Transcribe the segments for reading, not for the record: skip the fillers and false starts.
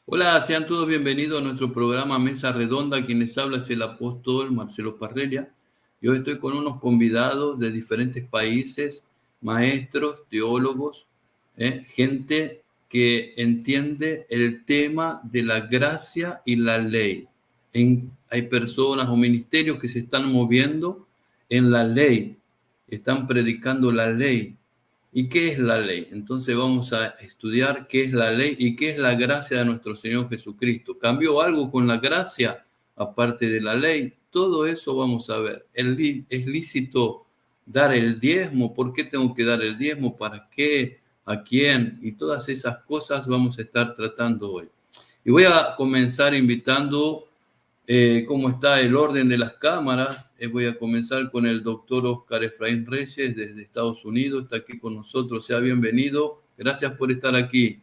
Hola, sean todos bienvenidos a nuestro programa Mesa Redonda. Quien les habla es el apóstol Marcelo Parrelia. Yo estoy con unos convidados de diferentes países, maestros, teólogos, gente que entiende el tema de la gracia y la ley. Hay personas o ministerios que se están moviendo en la ley, están predicando la ley. ¿Y qué es la ley? Entonces vamos a estudiar qué es la ley y qué es la gracia de nuestro Señor Jesucristo. ¿Cambió algo con la gracia aparte de la ley? Todo eso vamos a ver. ¿Es lícito dar el diezmo? ¿Por qué tengo que dar el diezmo? ¿Para qué? ¿A quién? Y todas esas cosas vamos a estar tratando hoy. Y voy a comenzar invitando cómo está el orden de las cámaras. Voy a comenzar con el doctor Oscar Efraín Reyes desde Estados Unidos. Está aquí con nosotros. Sea bienvenido. Gracias por estar aquí.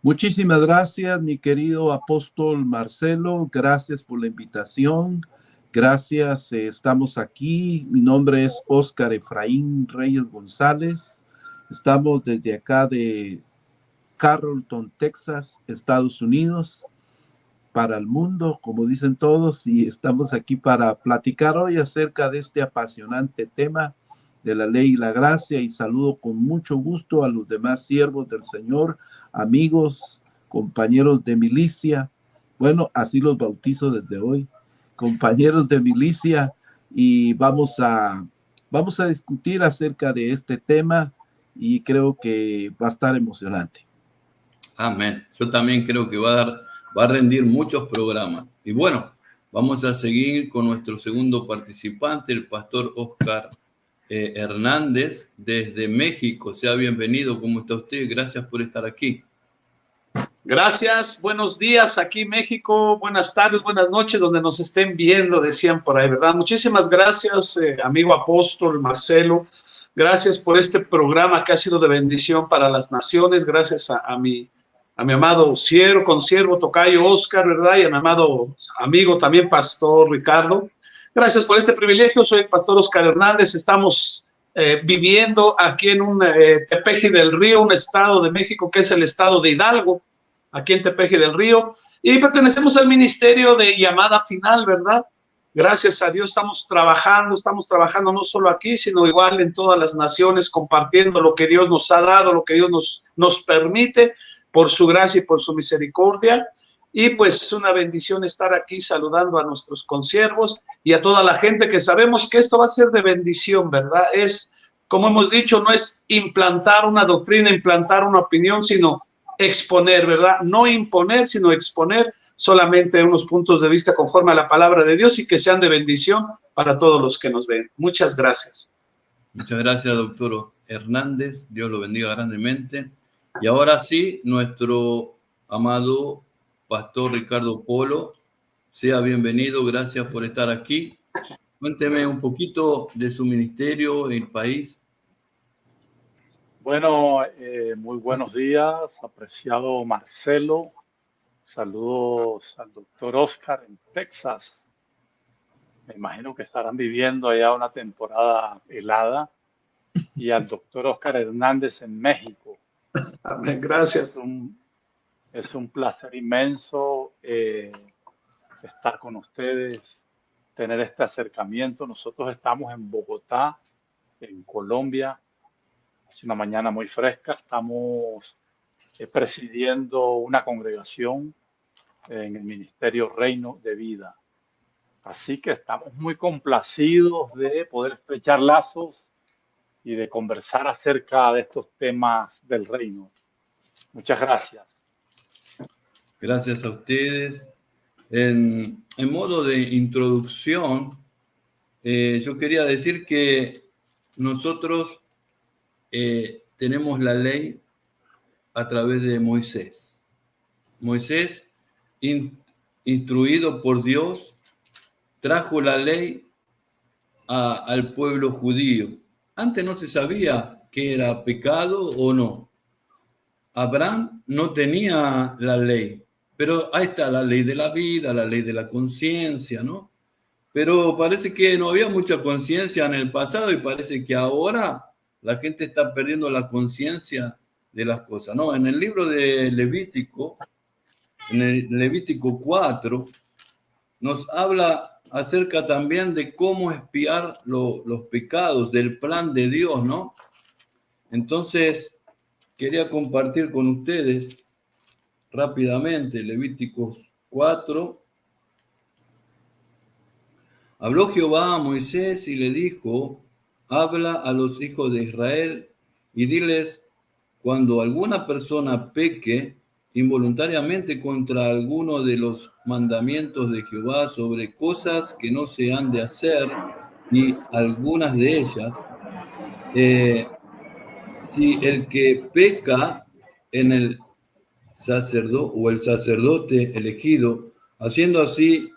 Muchísimas gracias, mi querido apóstol Marcelo. Gracias por la invitación. Gracias, estamos aquí. Mi nombre es Oscar Efraín Reyes González. Estamos desde acá de Carrollton, Texas, Estados Unidos, para el mundo, como dicen todos, y estamos aquí para platicar hoy acerca de este apasionante tema de la ley y la gracia, y saludo con mucho gusto a los demás siervos del Señor, amigos, compañeros de milicia. Bueno, así los bautizo desde hoy, compañeros de milicia, y vamos a discutir acerca de este tema, y creo que va a estar emocionante. Amén. Yo también creo que va a rendir muchos programas. Y bueno, vamos a seguir con nuestro segundo participante, el pastor Oscar Hernández, desde México. Sea bienvenido. ¿Cómo está usted? Gracias por estar aquí. Gracias, buenos días aquí México, buenas tardes, buenas noches, donde nos estén viendo, decían por ahí, ¿verdad? Muchísimas gracias, amigo apóstol Marcelo, gracias por este programa que ha sido de bendición para las naciones, gracias a mi amado consiervo, tocayo Oscar, ¿verdad? Y a mi amado amigo también, pastor Ricardo. Gracias por este privilegio, soy el pastor Oscar Hernández, estamos viviendo aquí en un Tepeji del Río, un estado de México que es el estado de Hidalgo, aquí en Tepeji del Río, y pertenecemos al ministerio de Llamada Final, ¿verdad? Gracias a Dios estamos trabajando no solo aquí, sino igual en todas las naciones, compartiendo lo que Dios nos ha dado, lo que Dios nos permite, por su gracia y por su misericordia, y pues es una bendición estar aquí saludando a nuestros consiervos y a toda la gente que sabemos que esto va a ser de bendición, ¿verdad? Es, como hemos dicho, no es implantar una doctrina, implantar una opinión, sino exponer, ¿verdad? No imponer, sino exponer solamente unos puntos de vista conforme a la palabra de Dios y que sean de bendición para todos los que nos ven. Muchas gracias. Muchas gracias, doctor Hernández. Dios lo bendiga grandemente. Y ahora sí, nuestro amado pastor Ricardo Polo, sea bienvenido. Gracias por estar aquí. Cuénteme un poquito de su ministerio, el país. Bueno, muy buenos días, apreciado Marcelo. Saludos al doctor Oscar en Texas. Me imagino que estarán viviendo allá una temporada helada. Y al doctor Oscar Hernández en México. Amén, gracias. Es un placer inmenso estar con ustedes, tener este acercamiento. Nosotros estamos en Bogotá, en Colombia. Es una mañana muy fresca. Estamos presidiendo una congregación en el Ministerio Reino de Vida. Así que estamos muy complacidos de poder estrechar lazos y de conversar acerca de estos temas del reino. Muchas gracias. Gracias a ustedes. En modo de introducción, yo quería decir que nosotros tenemos la ley a través de Moisés. Moisés, instruido por Dios, trajo la ley al pueblo judío. Antes no se sabía qué era pecado o no. Abraham no tenía la ley, pero ahí está la ley de la vida, la ley de la conciencia, ¿no? Pero parece que no había mucha conciencia en el pasado y parece que ahora la gente está perdiendo la conciencia de las cosas, ¿no? En el libro de Levítico, en el Levítico 4, nos habla acerca también de cómo expiar los pecados, del plan de Dios, ¿no? Entonces, quería compartir con ustedes rápidamente Levíticos 4. Habló Jehová a Moisés y le dijo: habla a los hijos de Israel y diles: cuando alguna persona peque involuntariamente contra alguno de los mandamientos de Jehová sobre cosas que no se han de hacer, ni algunas de ellas, si el que peca en el sacerdote o el sacerdote elegido, haciendo así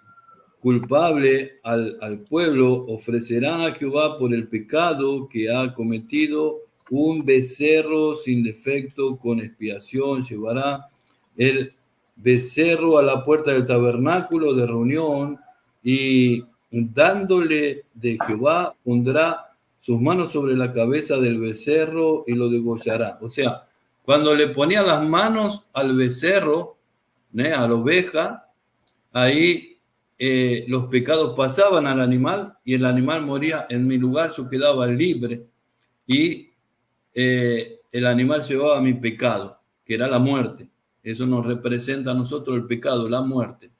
culpable al pueblo, ofrecerá a Jehová por el pecado que ha cometido un becerro sin defecto con expiación. Llevará el becerro a la puerta del tabernáculo de reunión y dándole de Jehová pondrá sus manos sobre la cabeza del becerro y lo degollará. O sea, cuando le ponía las manos al becerro, a la oveja, ahí los pecados pasaban al animal y el animal moría en mi lugar, yo quedaba libre y el animal llevaba mi pecado, que era la muerte. Eso nos representa a nosotros el pecado, la muerte.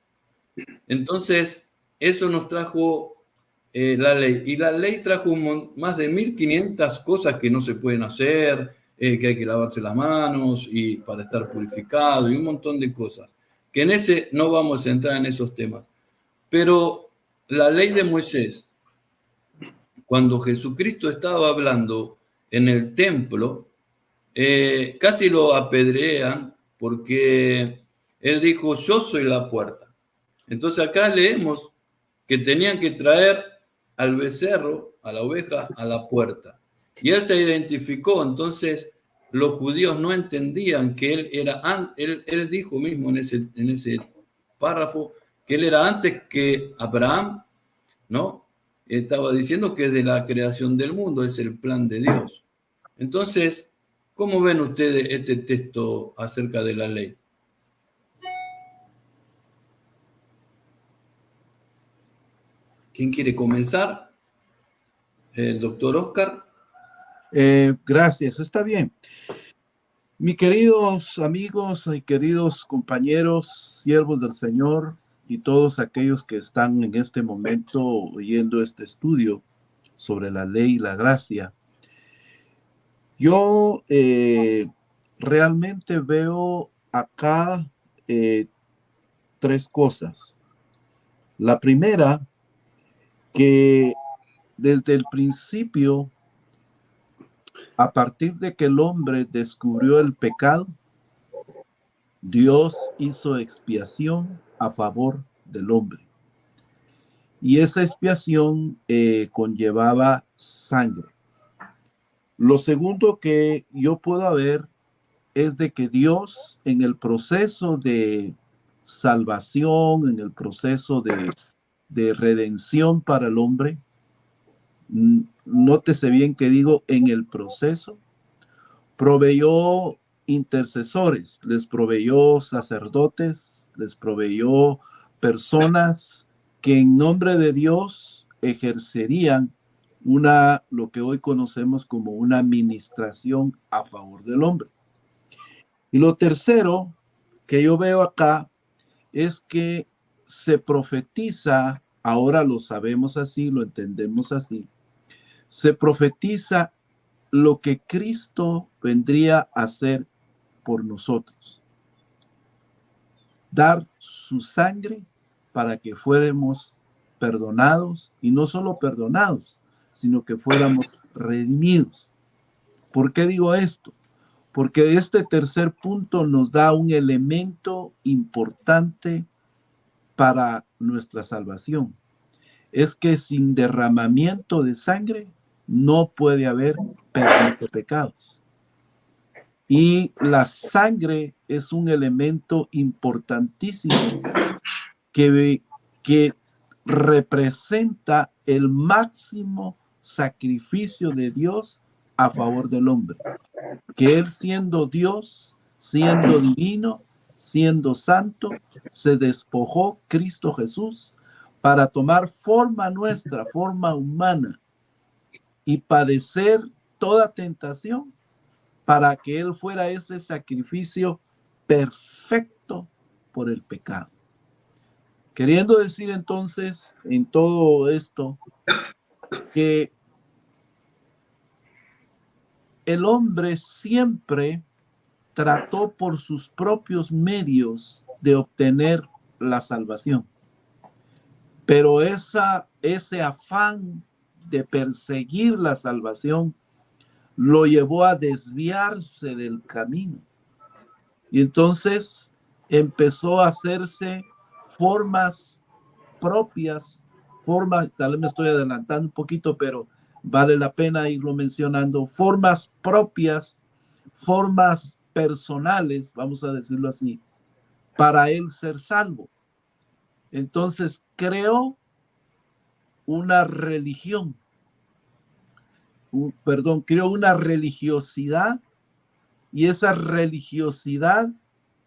Entonces, eso nos trajo la ley. Y la ley trajo más de 1500 cosas que no se pueden hacer, que hay que lavarse las manos y para estar purificado y un montón de cosas. Que en ese no vamos a entrar en esos temas. Pero la ley de Moisés, cuando Jesucristo estaba hablando en el templo, casi lo apedrean porque él dijo: yo soy la puerta. Entonces acá leemos que tenían que traer al becerro, a la oveja, a la puerta. Y él se identificó. Entonces los judíos no entendían que él era, él dijo mismo en ese párrafo que él era antes que Abraham, ¿no? Estaba diciendo que de la creación del mundo es el plan de Dios. Entonces, ¿cómo ven ustedes este texto acerca de la ley? ¿Quién quiere comenzar? El doctor Oscar. Gracias, está bien. Mis queridos amigos y queridos compañeros, siervos del Señor y todos aquellos que están en este momento oyendo este estudio sobre la ley y la gracia, yo realmente veo acá tres cosas. La primera, que desde el principio, a partir de que el hombre descubrió el pecado, Dios hizo expiación a favor del hombre. Y esa expiación conllevaba sangre. Lo segundo que yo puedo ver es de que Dios, en el proceso de salvación, en el proceso de redención para el hombre, nótese bien que digo en el proceso, proveyó intercesores, les proveyó sacerdotes, les proveyó personas que en nombre de Dios ejercerían lo que hoy conocemos como una administración a favor del hombre. Y lo tercero que yo veo acá es que se profetiza, ahora lo sabemos así, lo entendemos así, se profetiza lo que Cristo vendría a hacer por nosotros. Dar su sangre para que fuéramos perdonados, y no solo perdonados, sino que fuéramos redimidos. ¿Por qué digo esto? Porque este tercer punto nos da un elemento importante para nuestra salvación. Es que sin derramamiento de sangre no puede haber perdón de pecados. Y la sangre es un elemento importantísimo que representa el máximo sacrificio de Dios a favor del hombre. Que Él, siendo Dios, siendo divino, siendo santo, se despojó Cristo Jesús para tomar forma nuestra, forma humana, y padecer toda tentación para que Él fuera ese sacrificio perfecto por el pecado. Queriendo decir entonces en todo esto que el hombre siempre trató por sus propios medios de obtener la salvación. Pero ese afán de perseguir la salvación lo llevó a desviarse del camino. Y entonces empezó a hacerse formas propias, tal vez me estoy adelantando un poquito, pero vale la pena irlo mencionando, formas propias, formas personales, vamos a decirlo así, para él ser salvo. Entonces creó una religión, creó una religiosidad, y esa religiosidad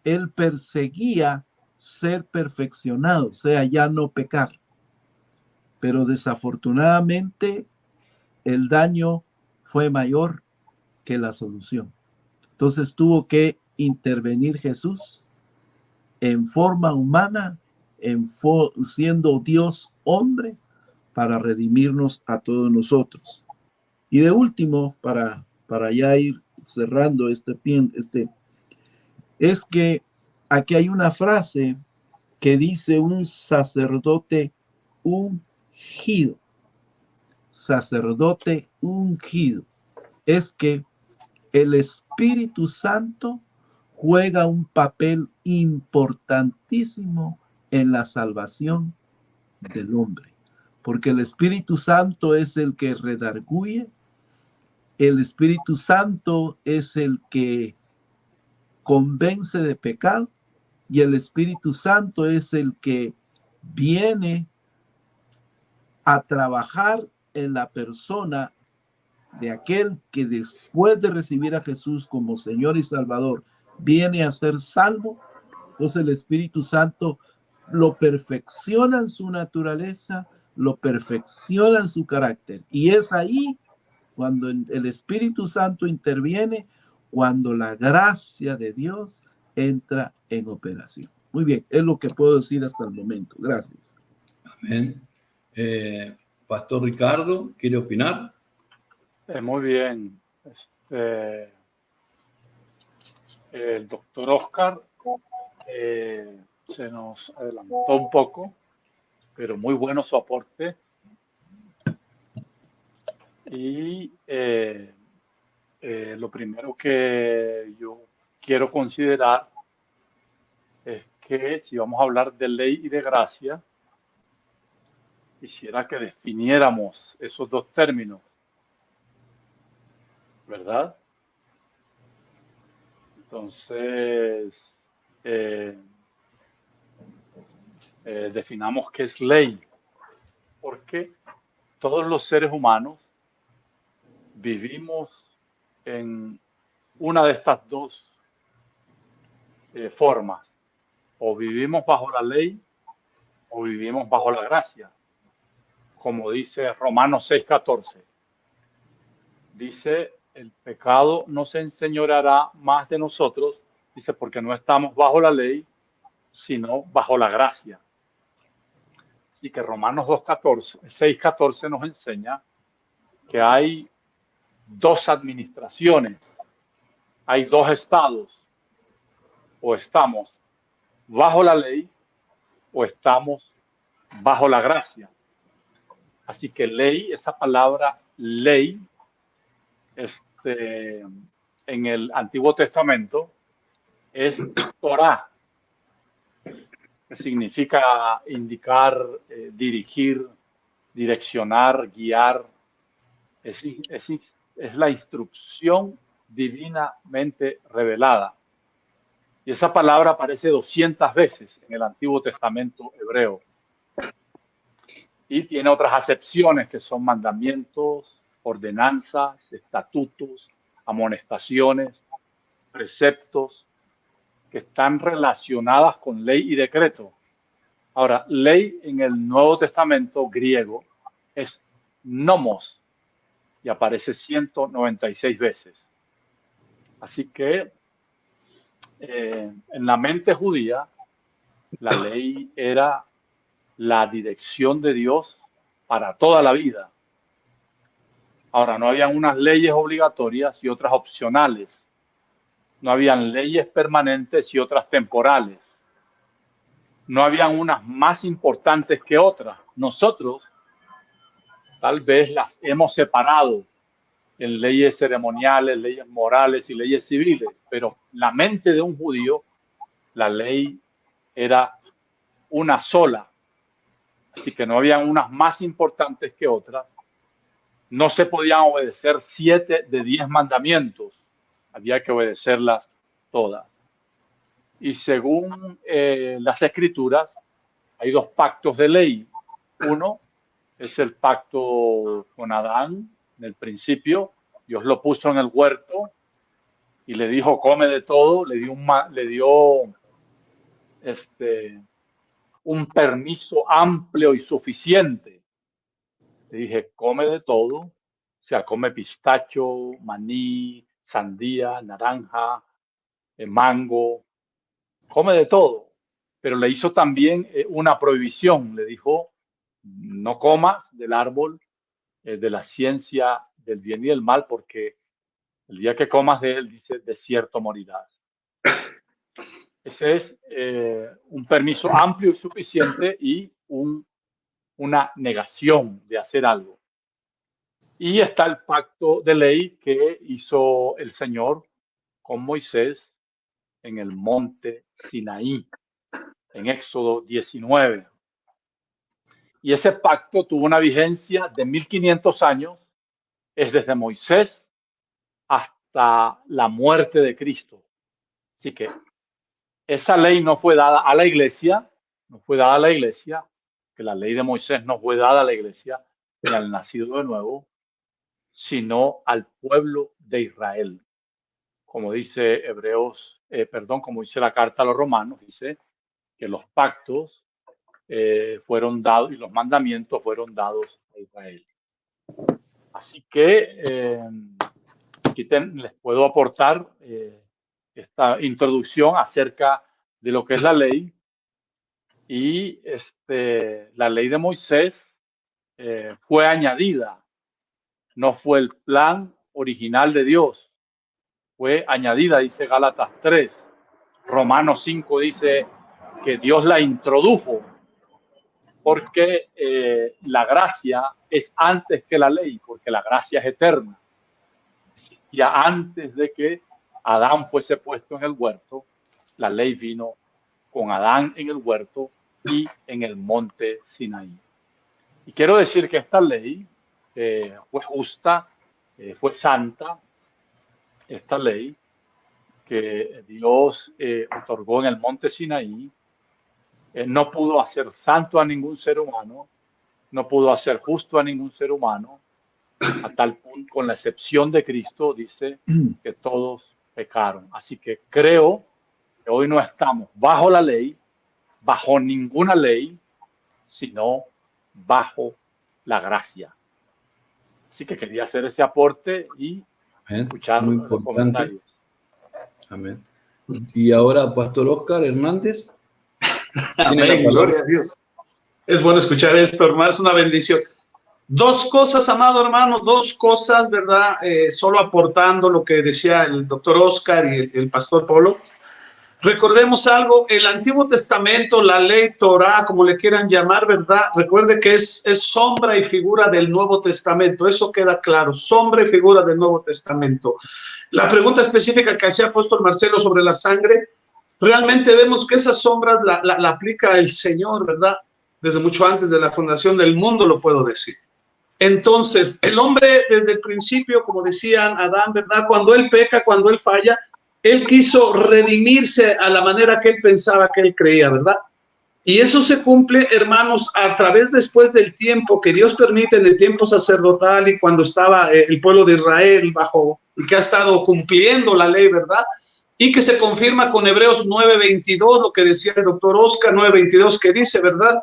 él perseguía ser perfeccionado, o sea, ya no pecar. Pero desafortunadamente el daño fue mayor que la solución. Entonces tuvo que intervenir Jesús en forma humana, siendo Dios hombre, para redimirnos a todos nosotros. Y de último, para ya ir cerrando es que aquí hay una frase que dice un sacerdote ungido. Sacerdote ungido. Es que el Espíritu Santo juega un papel importantísimo en la salvación del hombre, porque el Espíritu Santo es el que redarguye, el Espíritu Santo es el que convence de pecado, y el Espíritu Santo es el que viene a trabajar en la persona de aquel que después de recibir a Jesús como Señor y Salvador viene a ser salvo. Entonces el Espíritu Santo lo perfecciona en su naturaleza, lo perfecciona en su carácter, y es ahí cuando el Espíritu Santo interviene, cuando la gracia de Dios entra en operación. Muy bien, es lo que puedo decir hasta el momento. Gracias. Amén. Pastor Ricardo, ¿quiere opinar? Muy bien. El doctor Oscar se nos adelantó un poco, pero muy bueno su aporte. Y lo primero que yo quiero considerar es que si vamos a hablar de ley y de gracia, quisiera que definiéramos esos dos términos, ¿verdad? Entonces, definamos qué es ley, porque todos los seres humanos vivimos en una de estas dos formas. O vivimos bajo la ley o vivimos bajo la gracia. Como dice Romanos 6:14. Dice, el pecado no se enseñoreará más de nosotros, dice, porque no estamos bajo la ley, sino bajo la gracia. Así que Romanos 6:14 nos enseña que hay dos administraciones, hay dos estados, o estamos bajo la ley o estamos bajo la gracia. Así que ley, esa palabra ley, en el Antiguo Testamento es Torah, que significa indicar, dirigir, direccionar, guiar. Es la instrucción divinamente revelada. Y esa palabra aparece 200 veces en el Antiguo Testamento hebreo. Y tiene otras acepciones que son mandamientos, ordenanzas, estatutos, amonestaciones, preceptos. que están relacionadas con ley y decreto. Ahora, ley en el Nuevo Testamento griego es nomos y aparece 196 veces. Así que en la mente judía, la ley era la dirección de Dios para toda la vida. Ahora, no habían unas leyes obligatorias y otras opcionales. No habían leyes permanentes y otras temporales. No habían unas más importantes que otras. Nosotros tal vez las hemos separado en leyes ceremoniales, leyes morales y leyes civiles, pero la mente de un judío, la ley era una sola. Así que no habían unas más importantes que otras. No se podían obedecer 7 de 10 mandamientos. Había que obedecerlas todas. Y según las Escrituras, hay 2 pactos de ley. Uno es el pacto con Adán. En el principio, Dios lo puso en el huerto y le dijo, come de todo. Le dio un permiso amplio y suficiente. Le dije, come de todo. O sea, come pistacho, maní, sandía, naranja, mango. Come de todo. Pero le hizo también una prohibición. Le dijo, no comas del árbol de la ciencia del bien y del mal, porque el día que comas de él, dice, de cierto morirás. Ese es un permiso amplio y suficiente y una negación de hacer algo. Y está el pacto de ley que hizo el Señor con Moisés en el monte Sinaí, en Éxodo 19. Y ese pacto tuvo una vigencia de 1500 años, es desde Moisés hasta la muerte de Cristo. Así que esa ley no fue dada a la iglesia, que la ley de Moisés no fue dada a la iglesia ni al nacido de nuevo, sino al pueblo de Israel. Como dice como dice la carta a los romanos, dice que los pactos fueron dados y los mandamientos fueron dados a Israel. Así que aquí les puedo aportar esta introducción acerca de lo que es la ley. Y la ley de Moisés fue añadida, no fue el plan original de Dios, fue añadida, dice Gálatas 3. Romanos 5 dice que Dios la introdujo, porque la gracia es antes que la ley, porque la gracia es eterna. Existía antes de que Adán fuese puesto en el huerto. La ley vino con Adán en el huerto y en el monte Sinaí. Y quiero decir que esta ley fue justa, fue santa. Esta ley que Dios otorgó en el monte Sinaí no pudo hacer santo a ningún ser humano, no pudo hacer justo a ningún ser humano, a tal punto, con la excepción de Cristo, dice que todos pecaron. Así que creo que hoy no estamos bajo la ley, bajo ninguna ley, sino bajo la gracia. Así que quería hacer ese aporte y escuchar los comentarios. Amén. Y ahora, Pastor Oscar Hernández. Amén, gloria a Dios. Es bueno escuchar esto, hermano, es una bendición. 2 cosas, amado hermano, 2 cosas, ¿verdad? Solo aportando lo que decía el doctor Oscar y el pastor Polo. Recordemos algo, el Antiguo Testamento, la ley Torah, como le quieran llamar, ¿verdad? Recuerde que es sombra y figura del Nuevo Testamento, eso queda claro, sombra y figura del Nuevo Testamento. La pregunta específica que hacía apóstol Marcelo sobre la sangre, realmente vemos que esas sombras la aplica el Señor, ¿verdad? Desde mucho antes de la fundación del mundo, lo puedo decir. Entonces, el hombre desde el principio, como decían Adán, ¿verdad? Cuando él peca, cuando él falla, él quiso redimirse a la manera que él pensaba, que él creía, ¿verdad? Y eso se cumple, hermanos, a través después del tiempo que Dios permite, en el tiempo sacerdotal y cuando estaba el pueblo de Israel bajo, y que ha estado cumpliendo la ley, ¿verdad? y que se confirma con Hebreos 9:22, lo que decía el doctor Oscar, 9:22, que dice, ¿verdad?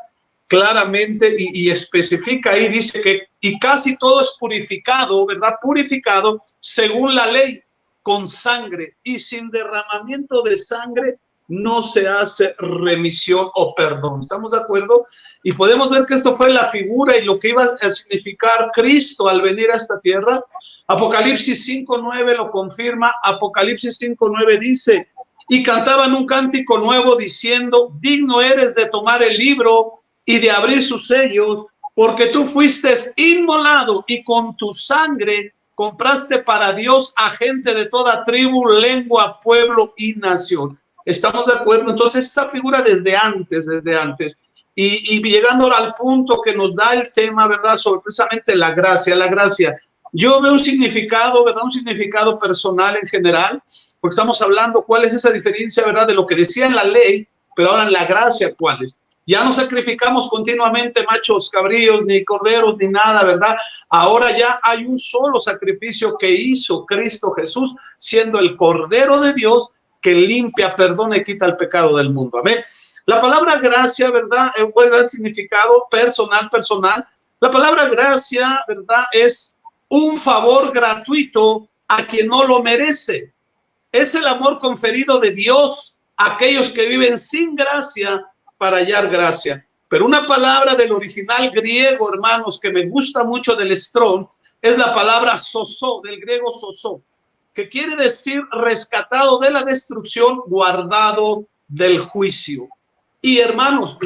Claramente y especifica ahí, dice que y casi todo es purificado, ¿verdad? Purificado según la ley, con sangre, y sin derramamiento de sangre no se hace remisión o perdón. ¿Estamos de acuerdo? Y podemos ver que esto fue la figura y lo que iba a significar Cristo al venir a esta tierra. Apocalipsis 5:9 lo confirma. Apocalipsis 5:9 dice, y cantaban un cántico nuevo diciendo, digno eres de tomar el libro y de abrir sus sellos, porque tú fuiste inmolado y con tu sangre compraste para Dios a gente de toda tribu, lengua, pueblo y nación. ¿Estamos de acuerdo? Entonces esa figura desde antes. Y llegando al punto que nos da el tema, ¿verdad? Sobre precisamente la gracia. Yo veo un significado, ¿verdad? Un significado personal en general, porque estamos hablando cuál es esa diferencia, ¿verdad? De lo que decía en la ley, pero ahora en la gracia, ¿cuál es? Ya no sacrificamos continuamente machos, cabríos, ni corderos, ni nada, ¿verdad? Ahora ya hay un solo sacrificio que hizo Cristo Jesús, siendo el Cordero de Dios que limpia, perdona y quita el pecado del mundo. Amén. La palabra gracia, ¿verdad? Vuelve al significado personal. La palabra gracia, ¿verdad? Es un favor gratuito a quien no lo merece. Es el amor conferido de Dios a aquellos que viven sin gracia para hallar gracia. Pero una palabra del original griego, hermanos, que me gusta mucho del Strong, es la palabra sosó, del griego sosó, que quiere decir rescatado de la destrucción, guardado del juicio. Y hermanos,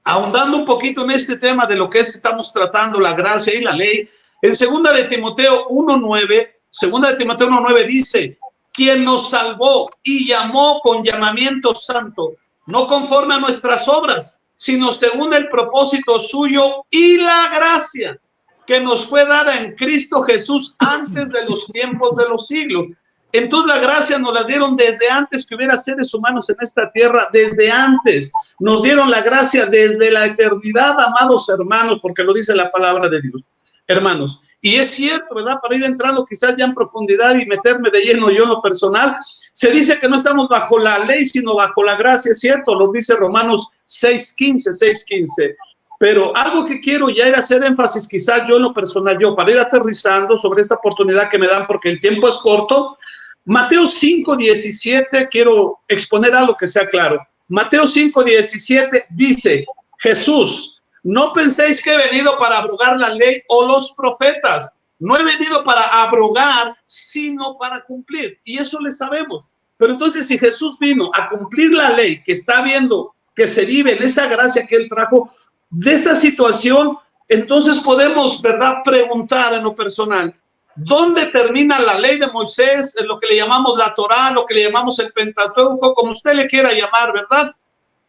ahondando un poquito en este tema de lo que estamos tratando, la gracia y la ley, en 2 de Timoteo 1:9 dice, quien nos salvó y llamó con llamamiento santo, no conforme a nuestras obras, sino según el propósito suyo y la gracia que nos fue dada en Cristo Jesús antes de los tiempos de los siglos. Entonces la gracia nos la dieron desde antes que hubiera seres humanos en esta tierra, desde antes. Nos dieron la gracia desde la eternidad, amados hermanos, porque lo dice la palabra de Dios. Hermanos, y es cierto, ¿verdad? Para ir entrando quizás ya en profundidad y meterme de lleno yo en lo personal, se dice que no estamos bajo la ley, sino bajo la gracia, es cierto, lo dice Romanos 6:15. Pero algo que quiero ya era hacer énfasis, quizás yo en lo personal, para ir aterrizando sobre esta oportunidad que me dan, porque el tiempo es corto. Mateo 5:17, quiero exponer algo que sea claro. Mateo 5:17 dice, Jesús, no penséis que he venido para abrogar la ley o los profetas. No he venido para abrogar, sino para cumplir. Y eso le sabemos. Pero entonces, si Jesús vino a cumplir la ley, que está viendo que se vive en esa gracia que él trajo, de esta situación, entonces podemos, ¿verdad?, preguntar en lo personal, ¿dónde termina la ley de Moisés, en lo que le llamamos la Torá, lo que le llamamos el Pentateuco, como usted le quiera llamar, ¿verdad?,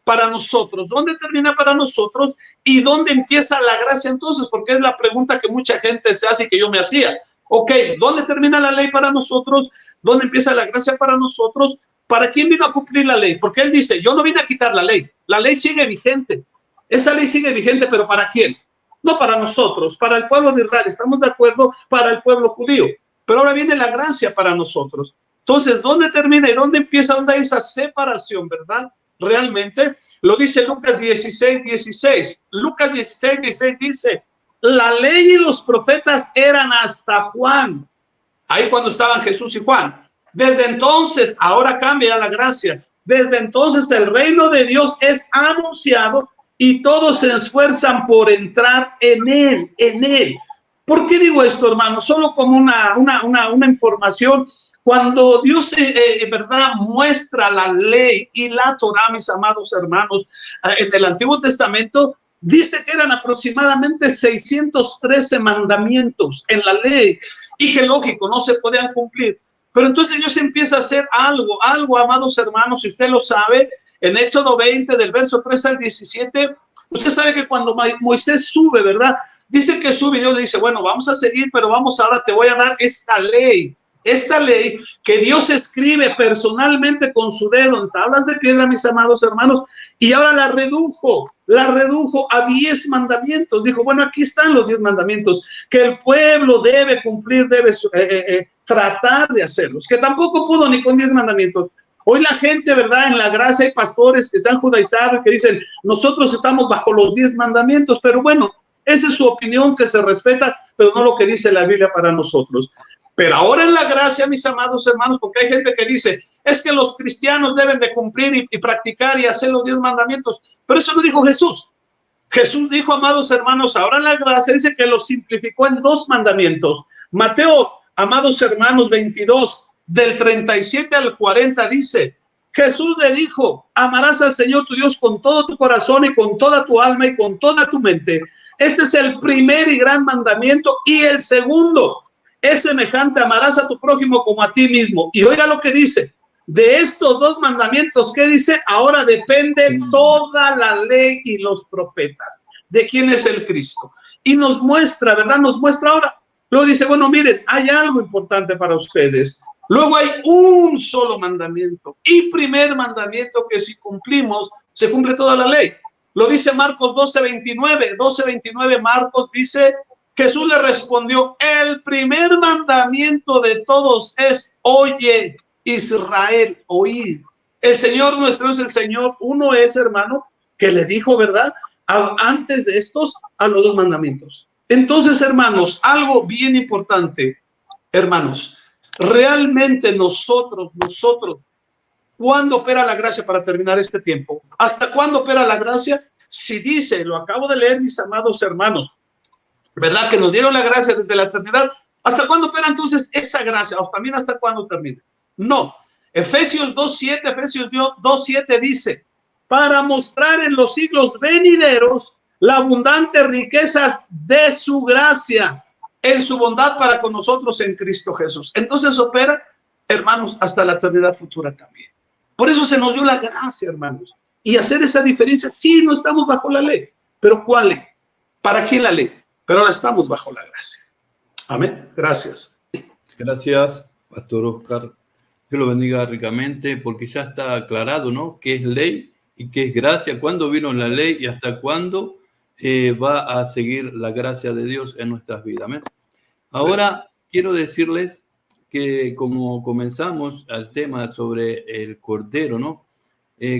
para nosotros? ¿Dónde termina para nosotros y dónde empieza la gracia entonces? Porque es la pregunta que mucha gente se hace y que yo me hacía. Ok, ¿dónde termina la ley para nosotros? ¿Dónde empieza la gracia para nosotros? ¿Para quién vino a cumplir la ley? Porque él dice, yo no vine a quitar la ley sigue vigente. Esa ley sigue vigente, pero ¿para quién? No para nosotros, para el pueblo de Israel, ¿estamos de acuerdo? Para el pueblo judío. Pero ahora viene la gracia para nosotros. Entonces, ¿dónde termina y dónde empieza? ¿Dónde hay esa separación, verdad? Realmente, lo dice Lucas 16:16. Lucas 16:16 dice, la ley y los profetas eran hasta Juan. Ahí cuando estaban Jesús y Juan. Desde entonces, ahora cambia la gracia. Desde entonces el reino de Dios es anunciado y todos se esfuerzan por entrar en él. ¿Por qué digo esto, hermano? Solo como una información. Cuando Dios, verdad, muestra la ley y la Torá, mis amados hermanos, en el Antiguo Testamento, dice que eran aproximadamente 613 mandamientos en la ley y que, lógico, no se podían cumplir. Pero entonces Dios empieza a hacer algo, amados hermanos, si usted lo sabe, en Éxodo 20, del verso 3 al 17, usted sabe que cuando Moisés sube, ¿verdad? Dice que sube y Dios le dice, bueno, vamos a seguir, pero ahora te voy a dar esta ley que Dios escribe personalmente con su dedo en tablas de piedra, mis amados hermanos, y ahora la redujo a 10 mandamientos. Dijo, bueno, aquí están los 10 mandamientos que el pueblo debe cumplir, debe tratar de hacerlos, que tampoco pudo ni con 10 mandamientos, Hoy la gente, ¿verdad? En la gracia hay pastores que se han judaizado y que dicen, nosotros estamos bajo los 10 mandamientos, pero bueno, esa es su opinión que se respeta, pero no lo que dice la Biblia para nosotros. Pero ahora en la gracia, mis amados hermanos, porque hay gente que dice, es que los cristianos deben de cumplir y practicar y hacer los 10 mandamientos, pero eso no dijo Jesús. Jesús dijo, amados hermanos, ahora en la gracia dice que los simplificó en 2 mandamientos. Mateo, amados hermanos, 22, del 37 al 40 dice, Jesús le dijo, amarás al Señor tu Dios con todo tu corazón y con toda tu alma y con toda tu mente. Este es el primer y gran mandamiento, y el segundo es semejante, amarás a tu prójimo como a ti mismo. Y oiga lo que dice, de estos 2 mandamientos, ¿qué dice? Ahora depende toda la ley y los profetas. ¿De quién es el Cristo? Y nos muestra, ¿verdad? Nos muestra ahora. Luego dice, bueno, miren, hay algo importante para ustedes. Luego hay un solo mandamiento y primer mandamiento que si cumplimos, se cumple toda la ley. Lo dice Marcos 12:29 Marcos dice, Jesús le respondió, el primer mandamiento de todos es, oye Israel, oíd. El Señor nuestro es el Señor, uno es, hermano, que le dijo, ¿verdad? Antes de estos, a los 2 mandamientos. Entonces, hermanos, algo bien importante, hermanos, realmente nosotros, ¿cuándo opera la gracia para terminar este tiempo? ¿Hasta cuándo opera la gracia? Si dice, lo acabo de leer, mis amados hermanos, ¿verdad? Que nos dieron la gracia desde la eternidad. ¿Hasta cuándo opera entonces esa gracia? ¿O también hasta cuándo termina? No. Efesios 2:7 dice, para mostrar en los siglos venideros la abundante riquezas de su gracia en su bondad para con nosotros en Cristo Jesús. Entonces opera, hermanos, hasta la eternidad futura también. Por eso se nos dio la gracia, hermanos. Y hacer esa diferencia, sí, no estamos bajo la ley, pero ¿cuál ley? ¿Para quién la ley? Pero ahora estamos bajo la gracia. Amén. Gracias. Gracias, Pastor Oscar. Dios lo bendiga ricamente, porque ya está aclarado, ¿no? ¿Qué es ley y qué es gracia? ¿Cuándo vino la ley y hasta cuándo va a seguir la gracia de Dios en nuestras vidas? Amén. Ahora quiero decirles que como comenzamos al tema sobre el Cordero, ¿no?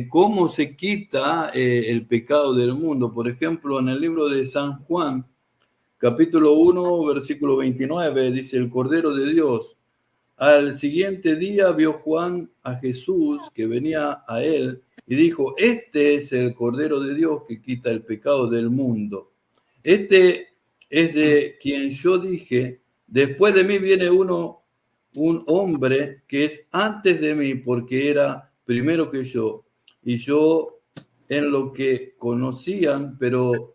¿Cómo se quita el pecado del mundo? Por ejemplo, en el libro de San Juan, capítulo 1, versículo 29, dice, el Cordero de Dios. Al siguiente día vio Juan a Jesús que venía a él y dijo, este es el Cordero de Dios que quita el pecado del mundo. Este es de quien yo dije, después de mí viene un hombre que es antes de mí porque era primero que yo. Y yo en lo que conocían, pero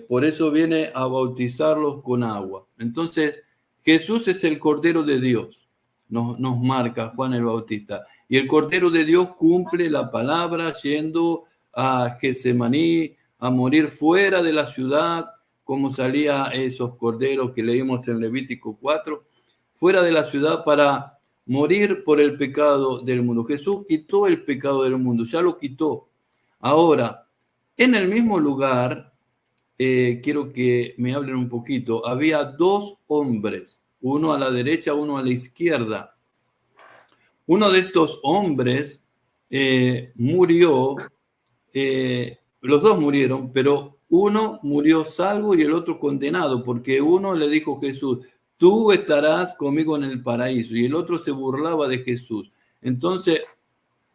por eso viene a bautizarlos con agua. Entonces, Jesús es el Cordero de Dios, nos marca Juan el Bautista. Y el Cordero de Dios cumple la palabra yendo a Getsemaní, a morir fuera de la ciudad, como salía esos corderos que leímos en Levítico 4, fuera de la ciudad para morir por el pecado del mundo. Jesús quitó el pecado del mundo, ya lo quitó. Ahora, en el mismo lugar, quiero que me hablen un poquito. Había 2 hombres, uno a la derecha, uno a la izquierda. Uno de estos hombres murió, los 2 murieron, pero uno murió salvo y el otro condenado, porque uno le dijo a Jesús, tú estarás conmigo en el paraíso, y el otro se burlaba de Jesús. Entonces,